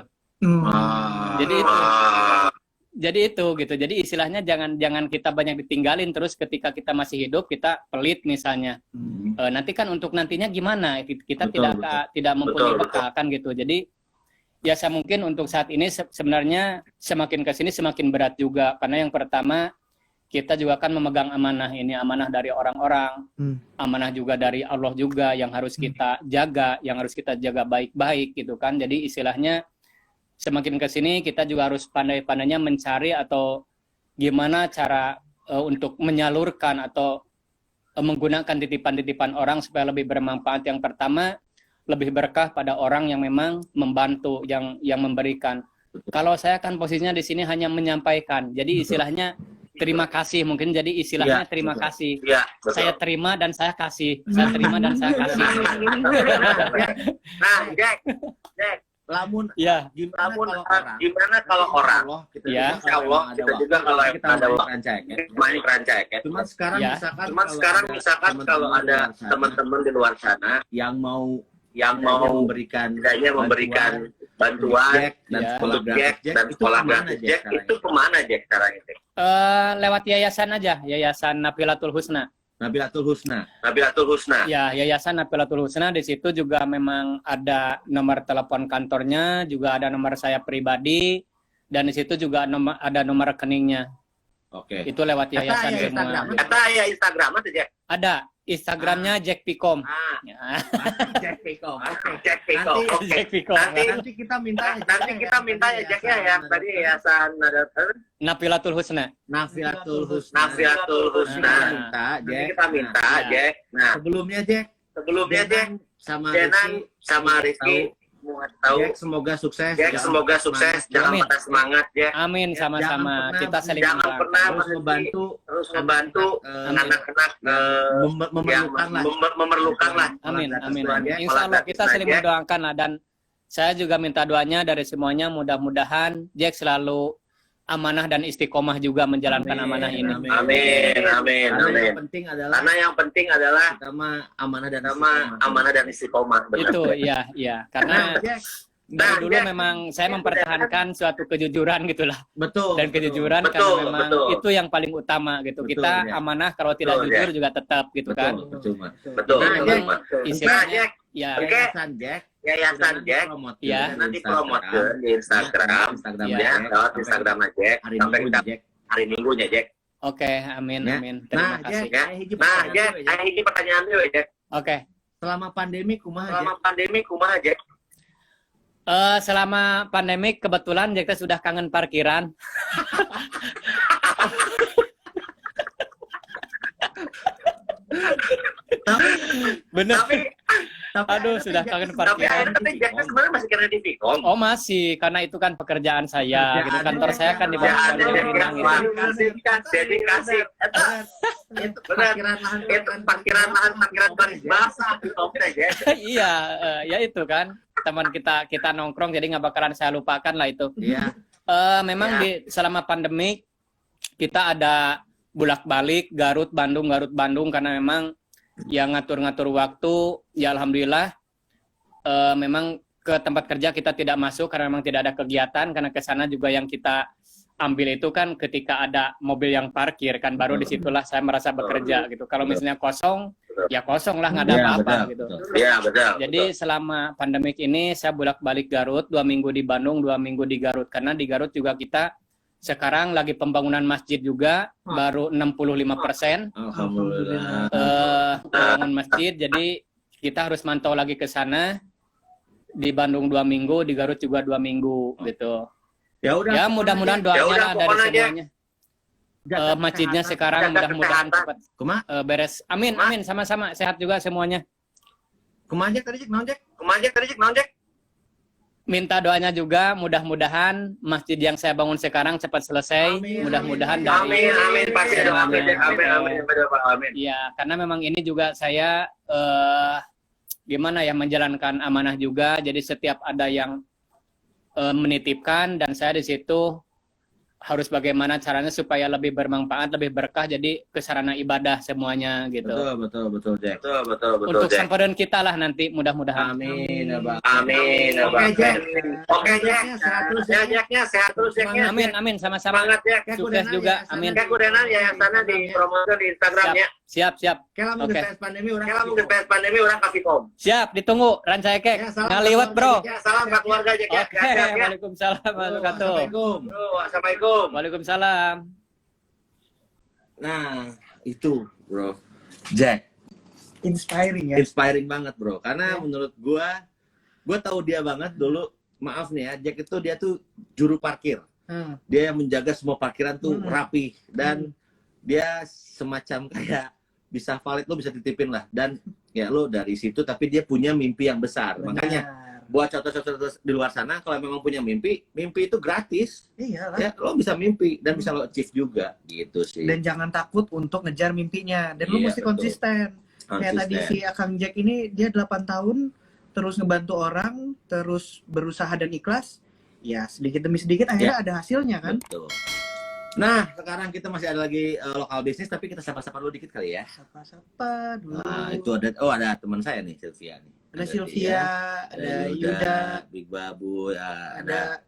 Jadi itu gitu. Jadi istilahnya jangan kita banyak ditinggalin terus ketika kita masih hidup kita pelit misalnya. Nanti kan untuk nantinya gimana? Kita tidak mempunyai bekal kan gitu. Jadi ya saya mungkin untuk saat ini sebenarnya semakin kesini semakin berat juga, karena yang pertama kita juga kan memegang amanah ini, amanah dari orang-orang, amanah juga dari Allah juga yang harus kita jaga, yang harus kita jaga baik-baik gitu kan. Jadi istilahnya semakin ke sini kita juga harus pandai-pandainya mencari atau gimana cara untuk menyalurkan atau menggunakan titipan-titipan orang supaya lebih bermanfaat. Yang pertama, lebih berkah pada orang yang memang membantu, yang memberikan. Kalau saya kan posisinya di sini hanya menyampaikan. Jadi istilahnya terima kasih, mungkin jadi istilahnya terima kasih. Saya terima dan saya kasih. Saya terima dan saya kasih. Nah, Jack. Lamun ya. Gimana kalau orang? Ya. Insya Allah kita juga kalau ada main Ranca Ekek. Cuman sekarang misalkan kalau ada teman-teman di luar sana yang mau memberikan bantuan untuk Jack dan sekolah gratis Jack, itu kemana Jack caranya? Lewat yayasan aja, Yayasan Nafilatul Husna. Ya, Yayasan Nafilatul Husna, di situ juga memang ada nomor telepon kantornya, juga ada nomor saya pribadi, dan di situ juga ada nomor rekeningnya. Oke. Itu lewat yayasan semua. Kata ya Instagram ada Jack? Instagramnya Jack Picom. Ah, Ya. Jack Picom. Oke. Jack Picom. Nanti- Oke. Jack Picom. Nanti kita minta Ya Jacknya yang tadi yayasan ada Nafilatul Husna. Nafiatul Husna. Nafiatul Husna. Minta Nanti Jack. kita minta Nah, Jack. Nah, Sebelumnya Jack sebelumnya Jack, sama Jenan Rizky sama Rizky mau ngasih tahu. Jack semoga sukses. Jack semoga sukses, jangan Amin. patah semangat Jack. Amin Jangan sama-sama. pernah- Kita saling Jangan mendoakan. pernah terus membantu terus membantu anak-anak yang memerlukan lah. memerlukan lah. Amin, Atas amin, Tuhan, amin. Jack. Insya Allah kita saling Jack. mendoakan lah, dan saya juga minta doanya dari semuanya, mudah-mudahan Jack selalu amanah dan istiqomah juga menjalankan Amin, amanah ini. amin. Amin, amin, Karena amin. yang penting adalah Karena yang penting adalah kita mah amanah dan sama istiqomah. amanah dan istiqomah. Benar. Itu iya, karena Nah, Jack, dari dulu Jack. memang saya mempertahankan suatu kejujuran gitulah, betul. dan kejujuran Betul, karena memang betul. itu yang paling utama gitu. Betul, Kita Jack. amanah, kalau tidak Betul, jujur juga tetap gitu Betul, kan. betul, Mas. Betul. Nah, betul, Jack. Mas. Nah, Istilahnya Jack, ya Oke. Yayasan Jack. Yayasan Jack Iya. nanti promote di Instagram. Instagram Iya. Ya, Jack. lewat Instagram Jack Hari sampai Minggu kita Jack. hari Minggunya Jack. oke, amin Ya. amin. Nah, Terima Jack, kasih. Ya. hiji Nah, pertanyaan Jack, dulu, Jack. ini pertanyaan dulu Jack. Oke. Selama pandemi kumaha Jack? Selama pandemi kumaha Jack? Selama pandemik kebetulan Jack teh sudah kangen parkiran. Bener. Aduh, sudah kangen Tapi parkiran. Jack sebenarnya masih kena di Vicom. Oh masih, karena itu kan pekerjaan saya. Gitu. Kantor saya kan di Ya, bawah ada Minang gitu. dedikasi. Itu Benar. parkiran lahan Itu parkiran baris basah di Tokyo Jack. Iya, ya itu kan. Teman kita nongkrong, jadi nggak bakalan saya lupakan lah itu. Iya. Memang Ya. selama pandemik kita ada bolak-balik Garut Bandung karena memang yang ngatur-ngatur waktu. Ya alhamdulillah memang ke tempat kerja kita tidak masuk karena memang tidak ada kegiatan, karena ke sana juga yang kita ambil itu kan ketika ada mobil yang parkir kan, baru disitulah saya merasa bekerja gitu. Kalau misalnya kosong, ya kosong lah, nggak ada Iya, apa-apa betul, gitu. betul. Iya, betul. Jadi selama pandemik ini saya bolak-balik Garut, 2 minggu di Bandung, 2 minggu di Garut. Karena di Garut juga kita sekarang lagi pembangunan masjid juga, baru 65% Alhamdulillah. bangun masjid. Jadi kita harus mantau lagi ke sana. Di Bandung 2 minggu, di Garut juga 2 minggu gitu. Ya udah. Ya mudah-mudahan Ya doanya udah, lah dari pokoknya, Jack. semuanya. Masjidnya sekarang Jaga mudah-mudahan kesehatan. cepat Kumaha? beres. Amin, amin, sama-sama sehat juga semuanya. Kumaha Jack tadi Jack? Naon Jack? Kumaha Jack tadi Jack? Naon Jack? Minta doanya juga, mudah-mudahan masjid yang saya bangun sekarang cepat selesai. Amin, Mudah-mudahan amin, dari Amin, pasti ada semuanya. amin, Jack. Amin. Amin. Ya, karena memang ini juga saya gimana ya, menjalankan amanah juga. Jadi setiap ada yang menitipkan, dan saya di situ harus bagaimana caranya supaya lebih bermanfaat, lebih berkah, jadi ke sarana ibadah semuanya gitu. Betul Jack. Betul, Untuk Jack. samperan kita lah nanti mudah-mudahan. Amin ya Bang. Amin. Oke, Jack. Oke, Jack. Sehat terus, Ya, Jacknya sehat terus, Jacknya. Amin, amin, sama-sama. Semangat, Jack. Sukses juga, amin. Jack udah yayasannya di promosi di Instagramnya. Siap. Kalau mau Oke. PS pandemi orang Kalau mungkin PS pandemi orang kasih kom. Siap, ditunggu. Rancai kek. Ya, salam Ngaliwat, buat bro. Ya, salam buat keluarga Jack ya. Oke, Ya, ya, ya. waalaikumsalam warahmatullahi wabarakatuh. Assalamualaikum. Assalamualaikum. Waalaikumsalam. Nah, itu bro. Jack. Inspiring ya. Inspiring banget bro. Karena menurut gua tahu dia banget dulu. Maaf nih ya, Jack itu dia tuh juru parkir. Dia yang menjaga semua parkiran tuh rapi. Dan dia semacam kayak bisa valid, lo bisa titipin lah. Dan ya lo dari situ, tapi dia punya mimpi yang besar. Makanya buat contoh-contoh di luar sana, kalau memang punya mimpi itu gratis. Iyalah. Ya, lo bisa mimpi dan bisa lo achieve juga gitu sih. Dan jangan takut untuk ngejar mimpinya. Dan lu Iya, mesti betul. konsisten. Kayak tadi si Akang Jack ini, dia 8 tahun terus ngebantu orang, terus berusaha dan ikhlas. Ya sedikit demi sedikit akhirnya ada hasilnya kan. Betul. Nah, sekarang kita masih ada lagi lokal bisnis, tapi kita sapa-sapa dulu dikit kali ya. Sapa-sapa dulu. Nah, itu ada teman saya nih, Sylvia nih. Ada Sylvia, ada Yuda, Big Babu, ya, ada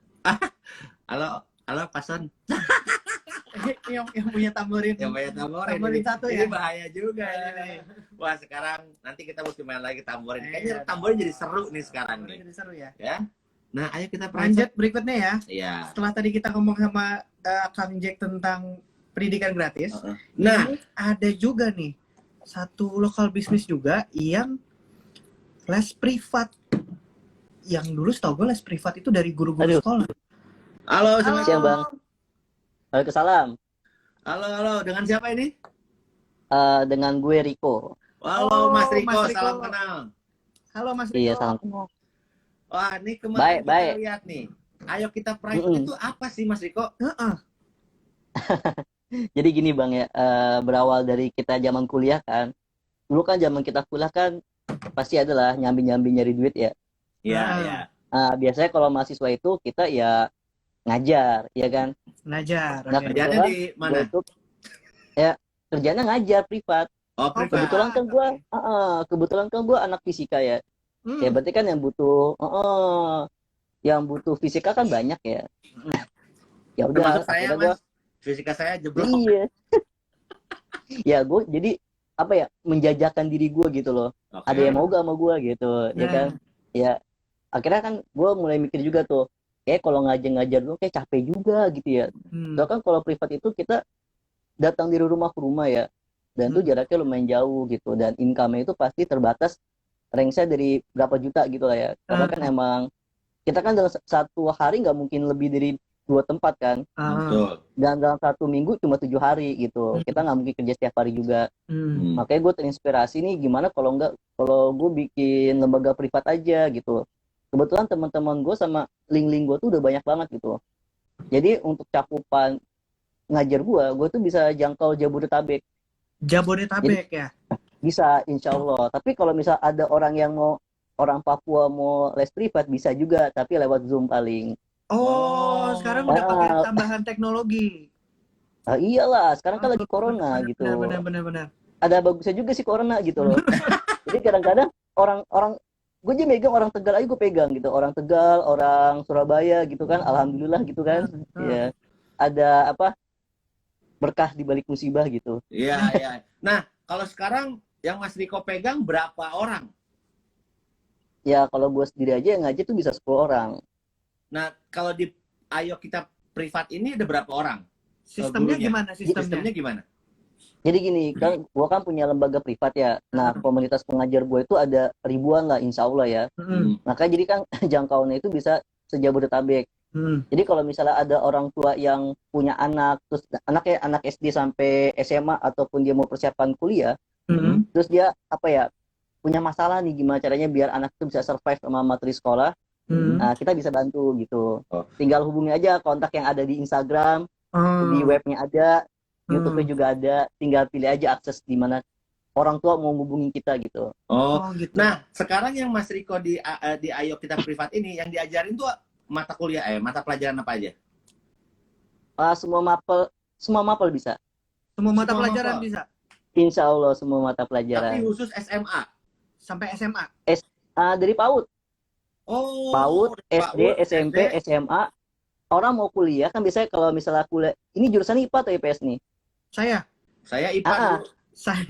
halo Pason. yang punya tamborin. Yang banyak tamborin. Tamborin Ini- satu ini ya. bahaya juga ini. Wah, sekarang nanti kita mesti main lagi tamborin. Kayaknya tamborin jadi seru nih sekarang nih. Jadi seru ya. Ya. Nah, ayo kita Lanjut berikutnya ya. Iya. Setelah tadi kita ngomong sama Kang Jack tentang pendidikan gratis, Nah, ini ada juga nih satu lokal bisnis juga yang les privat. Yang dulu setahu gue les privat itu dari guru-guru Aduh. sekolah. Halo, selamat Siang, Bang. Waalaikumsalam. Halo, dengan siapa ini? Dengan gue Riko. Halo, Oh, Mas Riko, Mas Riko. salam kenal. Halo Mas Riko. Iya, salam kenal. Wah, ini kemarin kita Baik. lihat nih. Ayo kita private Mm-mm. itu apa sih, Mas Riko? Heeh. Jadi gini Bang ya, berawal dari kita zaman kuliah kan. Dulu kan zaman kita kuliah kan pasti adalah nyambi-nyambi nyari duit ya. Iya, Nah. iya. Biasanya kalau mahasiswa itu kita ya ngajar, ya kan. Ngajar. Nah, oke. Kerjanya di Gue mana? itu ya kerjanya ngajar privat. Oh, privat. Kebetulan kan gue, anak fisika ya. Hmm. Ya berarti kan yang butuh fisika kan banyak ya. Ya udah, Termasuk saya, akhirnya gue Mas. Fisika saya jeblok. iya. Ya gue jadi apa ya, menjajakan diri gue gitu loh. Oke. Ada yang mau gak sama gue gitu, ya Nah. kan? Ya akhirnya kan gue mulai mikir juga tuh, kayak kalau ngajar dulu kayak capek juga gitu ya. Hmm. Soalnya kan kalau privat itu kita datang dari rumah ke rumah ya, dan tuh jaraknya lumayan jauh gitu, dan income-nya itu pasti terbatas, range-nya dari berapa juta gitu lah ya. Karena kan emang kita kan dalam satu hari nggak mungkin lebih dari 2 tempat kan, Ah. Betul. dan dalam 1 minggu cuma 7 hari gitu. Kita nggak mungkin kerja setiap hari juga. Hmm. Makanya gue terinspirasi nih, gimana kalau gue bikin lembaga privat aja gitu. Kebetulan teman-teman gue sama link-link gue tuh udah banyak banget gitu. Jadi untuk cakupan ngajar gue tuh bisa jangkau Jabodetabek. Jabodetabek ya. Bisa, insya Allah. Tapi kalau misal ada orang Papua mau les privat bisa juga, tapi lewat Zoom paling. Oh, sekarang udah pakai Ah. tambahan teknologi. Iyalah, sekarang kan lagi corona gitu. Benar. Ada bagusnya juga sih corona gitu loh. Jadi kadang-kadang orang gue aja megang orang Tegal aja gue pegang gitu, orang Tegal, orang Surabaya gitu kan, alhamdulillah gitu kan. Ya ada apa, berkah di balik musibah gitu. Iya, iya. Nah, kalau sekarang yang Mas Riko pegang berapa orang? Ya kalau gue sendiri aja yang ngajar tuh bisa 10 orang. Nah, kalau di Ayo Kita Privat ini ada berapa orang? Sistemnya gurunya. gimana Sistemnya gimana? Jadi gini, kan gue kan punya lembaga privat ya. Nah, komunitas pengajar gue itu ada ribuan lah, insya Allah ya. Hmm. Maka jadi kan jangkauannya itu bisa se-Jabodetabek. Hmm. Jadi kalau misalnya ada orang tua yang punya anak, terus anaknya anak SD sampai SMA ataupun dia mau persiapan kuliah, Hmm. terus dia apa ya, punya masalah nih gimana caranya biar anak itu bisa survive sama materi sekolah, Hmm. nah kita bisa bantu gitu. Oh. Tinggal hubungi aja kontak yang ada di Instagram, Oh. di webnya ada, YouTube-nya Hmm. juga ada, tinggal pilih aja akses di mana orang tua mau hubungin kita gitu. Oh, Oh, gitu. nah sekarang yang Mas Riko di Ayo Kita Privat ini yang diajarin tuh mata kuliah, mata pelajaran apa aja? Semua mapel bisa. Semua mata semua pelajaran mapel. bisa Insya Allah semua mata Tapi pelajaran. khusus SMA. sampai SMA. Dari PAUD, Oh, PAUD, SD, PAUD, SMP, SMA. Orang mau kuliah kan biasanya kalau misalnya kuliah, ini jurusan IPA atau IPS nih? Saya Saya IPA Ah, dulu. saya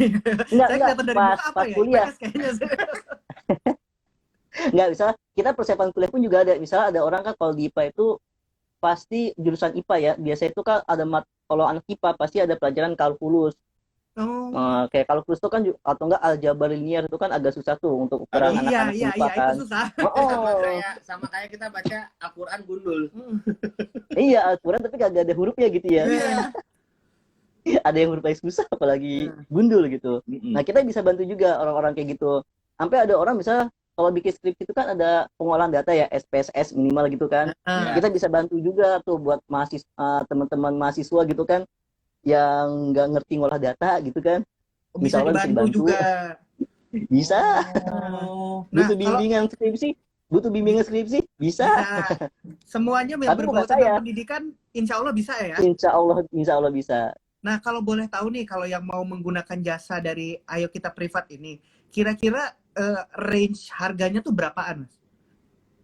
Enggak, kelihatan dari pas muka apa ya? kuliah. IPS kayaknya saya. Enggak, misalnya kita persiapan kuliah pun juga ada. Misalnya ada orang kan kalau di IPA itu pasti jurusan IPA ya. Biasanya itu kan ada kalau anak IPA pasti ada pelajaran kalkulus. Oh. Kayak kalkulus itu kan atau enggak aljabar linear itu kan agak susah tuh untuk ukuran Iya, anak-anak iya, IPA itu kan. susah. Sama kayak kita baca Al-Quran gundul. Iya, Al-Quran tapi kagak ada hurufnya gitu ya. Iya. Ada yang hurufnya susah apalagi gundul gitu. Nah, kita bisa bantu juga orang-orang kayak gitu. Sampai ada orang misalnya kalau bikin skripsi itu kan ada pengolahan data ya, SPSS minimal gitu kan. Ah. Kita bisa bantu juga tuh buat teman-teman mahasiswa gitu kan yang nggak ngerti ngolah data gitu kan. Bisa Insya Allah bisa dibantu dibantu. juga. Bisa. Oh. Butuh kalau- bimbingan skripsi? Butuh bimbingan skripsi? Bisa. Bisa. Semuanya yang Tapi berbau bukan saya. tentang pendidikan, insya Allah bisa ya. Insya Allah bisa. Nah, kalau boleh tahu nih, kalau yang mau menggunakan jasa dari Ayo Kita Privat ini, kira-kira range harganya tuh berapaan, Mas?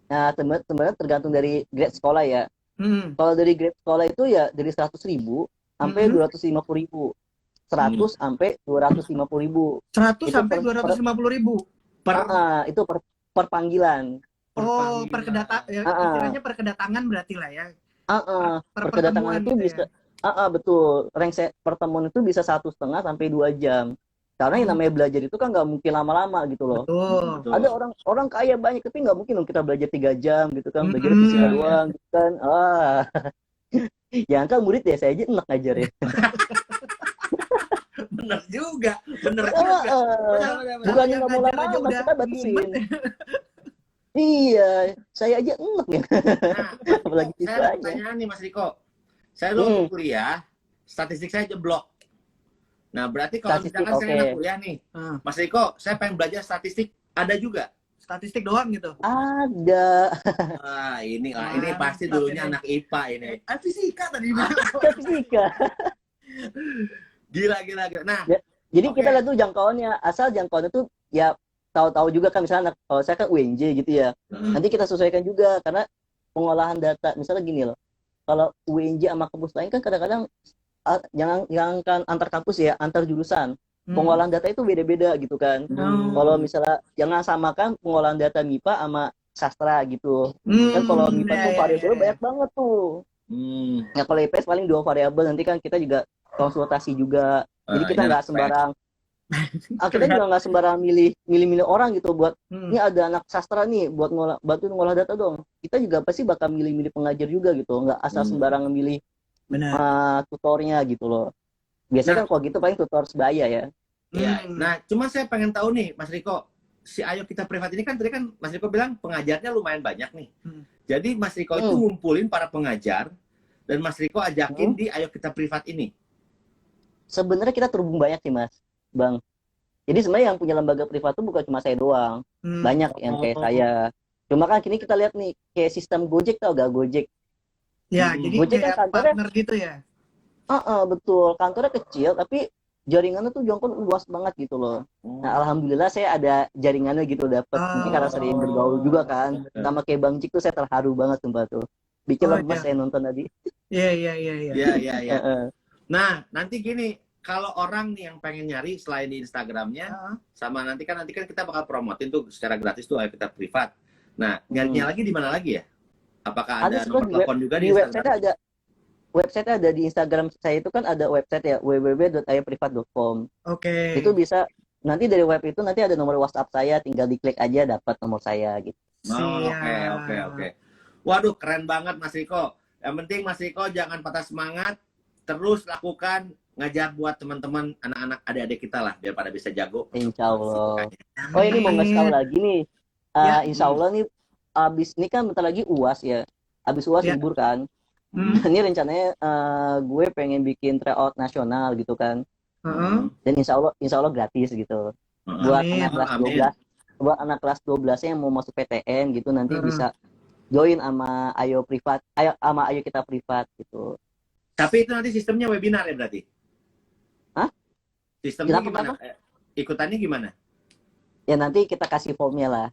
Nah, sebenarnya tergantung dari grade sekolah ya. Hmm. Kalau dari grade sekolah itu ya dari 100.000 sampai 250.000. 100 sampai 250.000. 100 Itu sampai per- 250.000. Itu per panggilan. Oh, istilahnya per kedatangan berarti lah ya. Per Perkedatangan pertemuan itu gitu bisa ya. betul. Range pertemuan itu bisa 1,5 sampai 2 jam. Karena yang namanya belajar itu kan nggak mungkin lama-lama gitu loh. Betul. Ada orang kaya banyak tapi nggak mungkin dong kita belajar 3 jam gitu kan, belajar Mm-mm. fisika doang gitu kan. Yang kan murid ya saya aja enak ngajar ya. Bener juga, bener Ah, juga. ah. Bener. Bukannya Yang nggak mau ngajar aja lama-lama, udah kita batasin. mumet. Iya, saya aja enak ya. Nah, Mas Apalagi Riko, saya ada siswanya. pertanyaan nih Mas Riko. Saya dulu waktu kuliah, statistik saya jeblok. Nah, berarti kalau Statistik, misalkan saya oke. anak kuliah nih, Ah, Mas Riko, saya pengen belajar statistik, ada juga. statistik doang gitu. Ada Ini Mantap pasti dulunya ini. anak IPA ini. Fisika tadi. fisika. Gila. Nah, Jadi Oke. kita lihat tuh jangkauannya, asal jangkauannya tuh ya tahu-tahu juga kan, misalnya kalau saya kan UNJ gitu ya. Nanti kita sesuaikan juga karena pengolahan data misalnya gini loh. Kalau UNJ sama kampus lain kan kadang-kadang jangan kan antar kampus ya, antar jurusan. Pengolahan data itu beda-beda gitu kan. Kalau misalnya jangan samakan pengolahan data MIPA sama sastra gitu. Kan kalau MIPA tuh variabel banyak banget tuh. Nah kalau IPS paling 2 variabel, nanti kan kita juga konsultasi juga. Jadi kita nggak sembarang kita juga nggak sembarang milih orang gitu buat ini ada anak sastra nih buat bantu ngolah data dong. Kita juga pasti bakal milih pengajar juga gitu, nggak asal sembarang milih tutornya gitu loh. Biasanya kan kalau gitu paling tutor sebaya ya. Iya. Nah, cuma saya pengen tahu nih, Mas Riko, si Ayo Kita Privat ini kan tadi kan Mas Riko bilang pengajarnya lumayan banyak nih. Jadi Mas Riko itu ngumpulin para pengajar dan Mas Riko ajakin di Ayo Kita Privat ini. Sebenarnya kita terhubung banyak sih Mas, Bang. Jadi sebenarnya yang punya lembaga privat itu bukan cuma saya doang, banyak yang kayak saya. Cuma kan kini kita lihat nih kayak sistem Gojek, tau gak Gojek? Ya, jadi Gojek kayak kan kantornya, partner gitu ya. betul, kantornya kecil tapi jaringannya tuh jangkau luas banget gitu loh. Nah alhamdulillah saya ada jaringannya gitu dapat, mungkin karena sering bergaul juga kan. Sama kayak Bang Cik tuh saya terharu banget sumpah tuh. Bikin lemas saya nonton tadi. Iya. Iya. Nah, nanti gini, kalau orang nih yang pengen nyari selain di Instagramnya, sama nanti kan kita bakal promotin tuh secara gratis tuh Ayo Kita Privat. Nah, nyarinya lagi di mana lagi ya? Apakah ada nomor telepon juga di website Instagram? ada. Website ada di Instagram saya itu kan ada website ya, www.ayoprivat.com. Oke. Itu bisa nanti dari web itu nanti ada nomor WhatsApp saya, tinggal diklik aja dapat nomor saya gitu. Oke. Waduh, keren banget Mas Riko. Yang penting Mas Riko jangan patah semangat, terus lakukan ngajar buat teman-teman anak-anak adik-adik kita lah biar pada bisa jago. Insya Allah. Oh ini mau ngasih tahu lagi nih. Insya Allah nih abis ini kan bentar lagi UAS ya. Abis UAS libur kan. Ini rencananya gue pengen bikin tryout nasional gitu kan. Dan insya Allah gratis gitu. Buat anak kelas 12, buat anak kelas 12 yang mau masuk PTN gitu nanti bisa join sama Ayo Kita Privat gitu. Tapi itu nanti sistemnya webinar ya berarti? Hah? Sistemnya Kenapa? gimana? Ikutannya gimana? Ya nanti kita kasih formnya lah.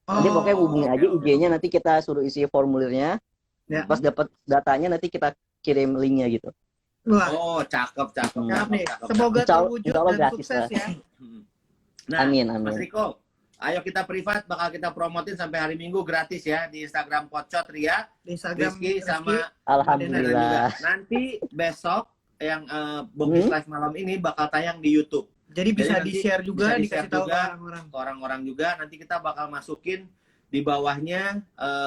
Nanti pokoknya hubungi aja IG-nya, nanti kita suruh isi formulirnya. Pas dapat datanya nanti kita kirim linknya gitu. Wah. Oh, cakep. Nih. Semoga terwujud insya Allah dan gratis sukses lah. ya. Nah, Amin. Mas Riko, Ayo Kita Privat bakal kita promotin sampai hari Minggu gratis ya di Instagram Pocot Ria, Di Instagram Rizky sama Alhamdulillah. nanti besok yang Bogis Live malam ini bakal tayang di YouTube. Jadi bisa nanti di-share juga, bisa dikasih di-share tahu juga ke orang-orang juga. Nanti kita bakal masukin di bawahnya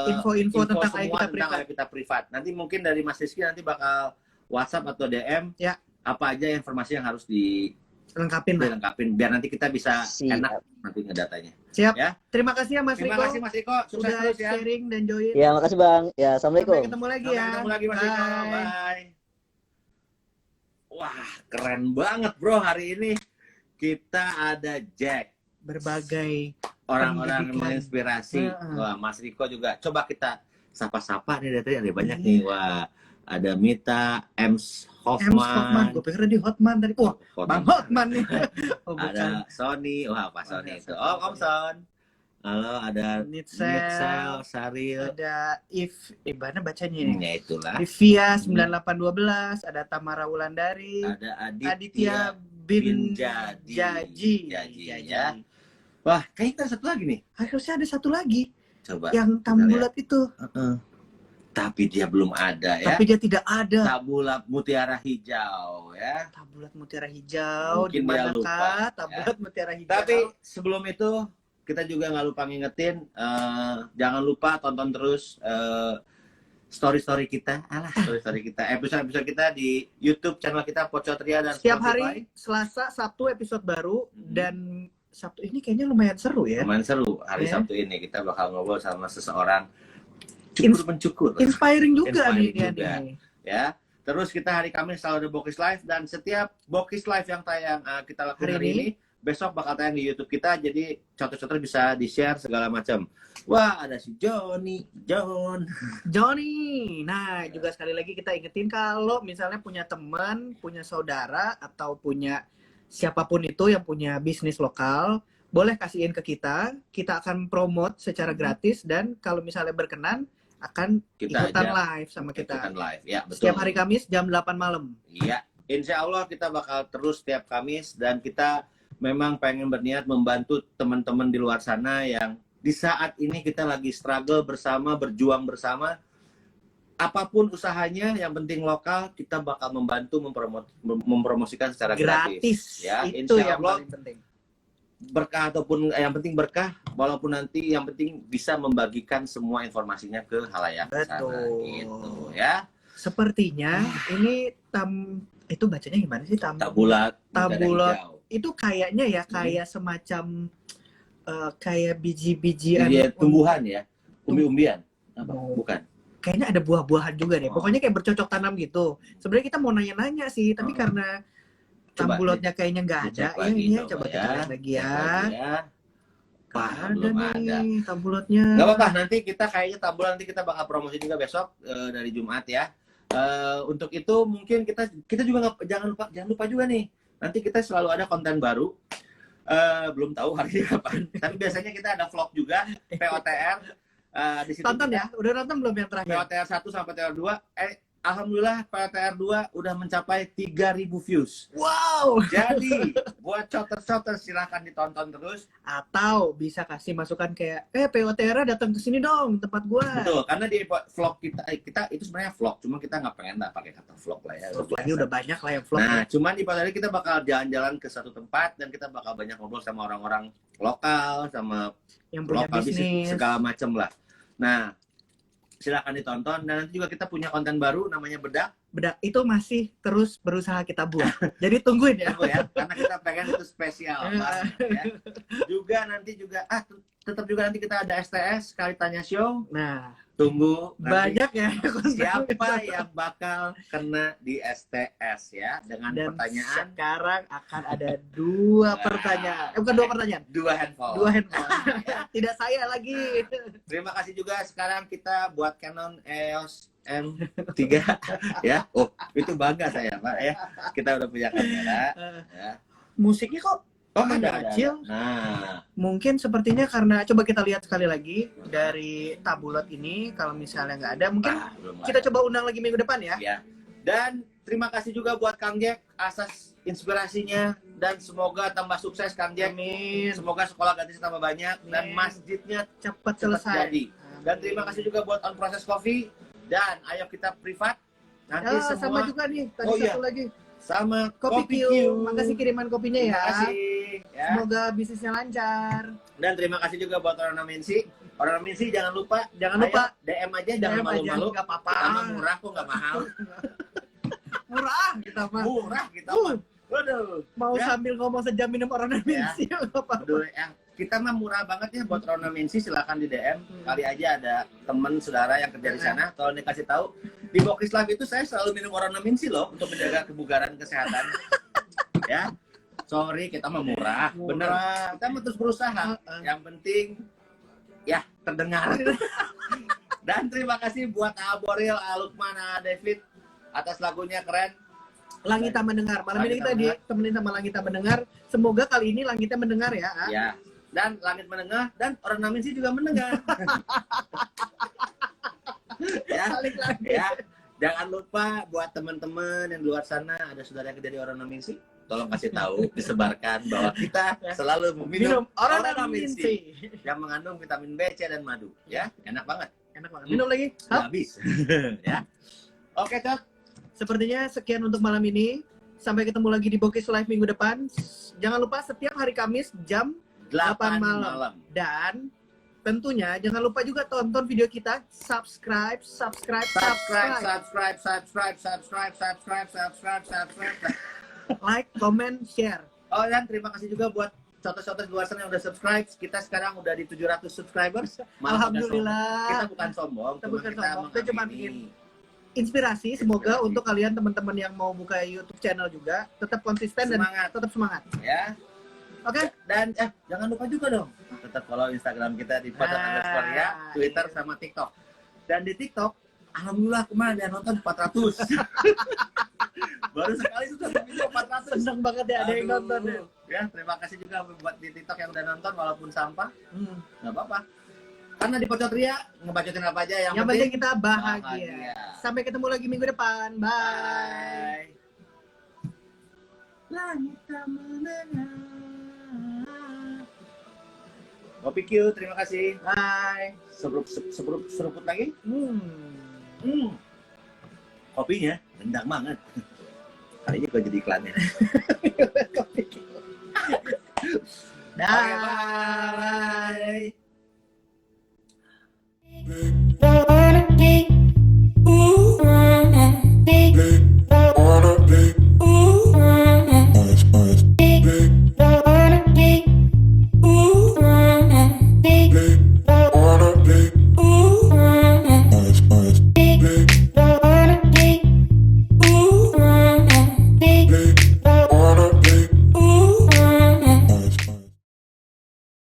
info tentang semua tentang Ayo Kita Privat. Nanti mungkin dari Mas Rizky nanti bakal WhatsApp atau DM apa aja informasi yang harus dilengkapin biar nanti kita bisa enak nanti ngedatanya. Siap. Ya. Terima kasih ya Mas Riko. Terima kasih Mas Riko. Sukses Sudah terus ya. sharing dan join. Ya, makasih Bang. Ya, Assalamualaikum. Sampai ketemu lagi ya. Sampai ketemu lagi Mas Riko. Bye. Wah, keren banget bro hari ini. Kita ada Jack. Berbagai Orang-orang yang menginspirasi. Wah, Mas Riko juga. Coba kita sapa-sapa nih, dari ada banyak nih. Wah, ada Mita, Ems Hoffman. Gue pikir di Hotman tadi. Wah, Bang Hotman nih. Ada Sony. Wah, Pak Sony itu. Om Son. Halo, ada Nitsel, Saril. Ada Ibana bacanya ini. Ya itulah.Ivia 9812, ada Tamara Wulandari, ada Aditya bin Jaji. Ya. Wah, kayaknya kita satu lagi nih. Harusnya ada satu lagi. Coba. Yang tamu bulat itu. tapi dia belum ada ya. Tapi dia tidak ada. Tabula mutiara hijau ya. Tabulat mutiara hijau, Mungkin di dia manakah lupa, tabulat mutiara hijau? Tapi sebelum itu kita juga nggak lupa ngingetin, jangan lupa tonton terus story-story kita, episode-episode kita di YouTube channel kita Pocotria dan setiap Spotify. hari Selasa, Sabtu episode baru, dan Sabtu ini kayaknya lumayan seru ya. Lumayan seru hari Ya. Sabtu ini kita bakal ngobrol sama seseorang cukur-mencukur. Inspiring juga Inspiring nih dia juga. nih. Ya. Terus kita hari Kamis selalu ada Bokis Live, dan setiap Bokis Live yang tayang kita lakukan hari ini besok bakal tayang di YouTube kita, jadi cotor-cotor bisa di-share segala macam. Wah, ada si John. Johnny. Nah, juga sekali lagi kita ingetin kalau misalnya punya teman, punya saudara, atau punya siapapun itu yang punya bisnis lokal, boleh kasihin ke kita. Kita akan promote secara gratis, dan kalau misalnya berkenan akan Kita ikutan ajak. live sama kita. Ikutan live, ya betul. Setiap hari Kamis jam 8 malam. Iya, insya Allah kita bakal terus setiap Kamis, dan kita memang pengen berniat membantu teman-teman di luar sana yang di saat ini kita lagi struggle bersama, berjuang bersama. Apapun usahanya, yang penting lokal, kita bakal membantu mempromosikan secara gratis. Ya, insya itu yang Allah paling penting. berkah, ataupun yang penting berkah, walaupun nanti yang penting bisa membagikan semua informasinya ke halayak sana. Betul. Gitu ya. Sepertinya ini itu bacanya gimana sih? Tabulat. Tabulat. hijau. Itu kayaknya ya kayak semacam kayak biji-bijian. Dia tumbuhan ya, umbi-umbian. Apa? Oh. Bukan. Kayaknya ada buah-buahan juga deh. Oh. Pokoknya kayak bercocok tanam gitu. Sebenarnya kita mau nanya-nanya sih, tapi karena Coba tambulatnya kayaknya nggak ada dicek ya lagi, ini ya. coba Coba ya. kita lihat lagi ya. Wah, Ada belum ada. nih tambulatnya. Gak apa-apa, nanti kita kayaknya tambulan nanti kita bakal promosi juga besok dari Jumat ya. Untuk itu mungkin kita juga jangan lupa juga nih. Nanti kita selalu ada konten baru. Belum tahu hari kapan. Tapi biasanya kita ada vlog juga, POTR. Di situ Tonton ya, udah nonton belum yang terakhir? POTR 1 sampai POTR 2. Alhamdulillah POTR 2 udah mencapai 3.000 views. Wow. Jadi buat coter-coter silahkan ditonton terus. Atau bisa kasih masukan kayak, POTR datang ke sini dong tempat gua. Betul, karena di vlog kita itu sebenarnya vlog, cuma kita nggak pengen pakai kata vlog lah ya. Ini udah banyak lah yang vlog. Nah, cuman di POTR kita bakal jalan-jalan ke satu tempat, dan kita bakal banyak ngobrol sama orang-orang lokal, sama yang punya lokal bisnis. segala macam lah. Nah, silakan ditonton, dan nanti juga kita punya konten baru namanya Bedak. Bedak itu masih terus berusaha kita buat. Jadi tungguin ya. Tunggu ya, karena kita pengen itu spesial banget ya. Juga nanti juga tetap juga nanti kita ada STS Kali Tanya Show. Nah, Tunggu nanti banyak ya. siapa yang bakal kena di STS ya, dengan Dan pertanyaan sekarang akan ada 2 pertanyaan. Bukan 2 pertanyaan. 2 handphone. 2 handphone. Tidak saya lagi. Terima kasih juga, sekarang kita buat Canon EOS M3 ya. Oh, itu bangga saya Pak ya. Kita udah punya kamera ya. Musiknya kok Ada. kecil. Nah, Mungkin sepertinya karena coba kita lihat sekali lagi dari tabulat ini, kalau misalnya nggak ada, mungkin belum kita ada. coba undang lagi minggu depan ya. Ya. Dan terima kasih juga buat Kang Jack atas inspirasinya, dan semoga tambah sukses Kang Jack. Amin. Semoga sekolah gratis tambah banyak dan Amin. masjidnya Cepat cepat selesai. jadi. Dan terima kasih juga buat On Process Coffee, dan ayo kita privat nanti Ya, sama semua juga nih. Tadi Oh, iya. satu lagi. sama Kopi Q. Makasih kiriman kopinya Terima ya. kasih ya. Semoga bisnisnya lancar. Dan terima kasih juga buat Ornamensi. Ornamensi jangan lupa Jangan lupa DM aja, jangan DM aja, malu-malu. nggak apa-apa. Kita mah murah kok, nggak mahal. Murah kita mah. Murah kita mah. Waduh. Mau Ya. sambil ngomong sejam minum ornamensi ya nggak apa-apa. Aduh, kita mah murah banget ya buat Ornamensi, silakan di DM. Kali aja ada teman saudara yang kerja di sana, tolong dikasih tahu. Di Bokis Live itu saya selalu minum Ornamensi loh untuk menjaga kebugaran kesehatan. Ya. Sorry, kita mah murah. Bener. Kita mah terus berusaha. Yang penting ya terdengar. Dan terima kasih buat Aboril, Lukman, David atas lagunya keren. Langita mendengar. Malam ini Langita kita ditemenin sama Langita mendengar. Semoga kali ini Langita mendengar ya. A. Ya. Dan langit mendengar, dan Ornamensi juga mendengar. Ya. Balik lagi. Ya, jangan lupa buat teman-teman yang di luar sana ada saudara yang kerja di Ornamensi, tolong kasih tahu, disebarkan bahwa kita selalu meminum Minum Ornamensi. yang mengandung vitamin B, C, dan madu. Ya, enak banget. Enak banget. Minum lagi. Udah Hap. habis. Ya. Oke, Cok. Sepertinya sekian untuk malam ini. Sampai ketemu lagi di Bokis Live minggu depan. Jangan lupa setiap hari Kamis jam 8 malam. malam. Dan tentunya jangan lupa juga tonton video kita. Subscribe. Like, comment, share. Oh, dan terima kasih juga buat contoh-contoh di luar sana yang udah subscribe. Kita sekarang udah di 700 subscribers. Alhamdulillah. Kita bukan sombong, Kita cuma bukan kita sombong, kita cuma mengamini. Inspirasi semoga untuk kalian teman-teman yang mau buka YouTube channel juga tetap konsisten Semangat. dan tetap semangat. Ya. Oke? Dan jangan lupa juga dong tetap follow Instagram kita di @_ya, Twitter sama TikTok. Dan di TikTok, alhamdulillah kemarin yang nonton 400. Baru sekali sudah video 400. Seneng banget ya ada yang Aduh. nonton ya. Ya, terima kasih juga buat di TikTok yang udah nonton walaupun sampah. Hmm. Nggak apa-apa. Karena di Pocot Ria ngebacotin apa aja Yang penting kita bahagia. bahagia. Sampai ketemu lagi minggu depan. Bye. Bye. Langit tak mendengar. Kopi Q, terima kasih. Bye. Seruput lagi. Kopinya rendang banget. Kali ini gue jadi iklannya. Dah. Oke, bye.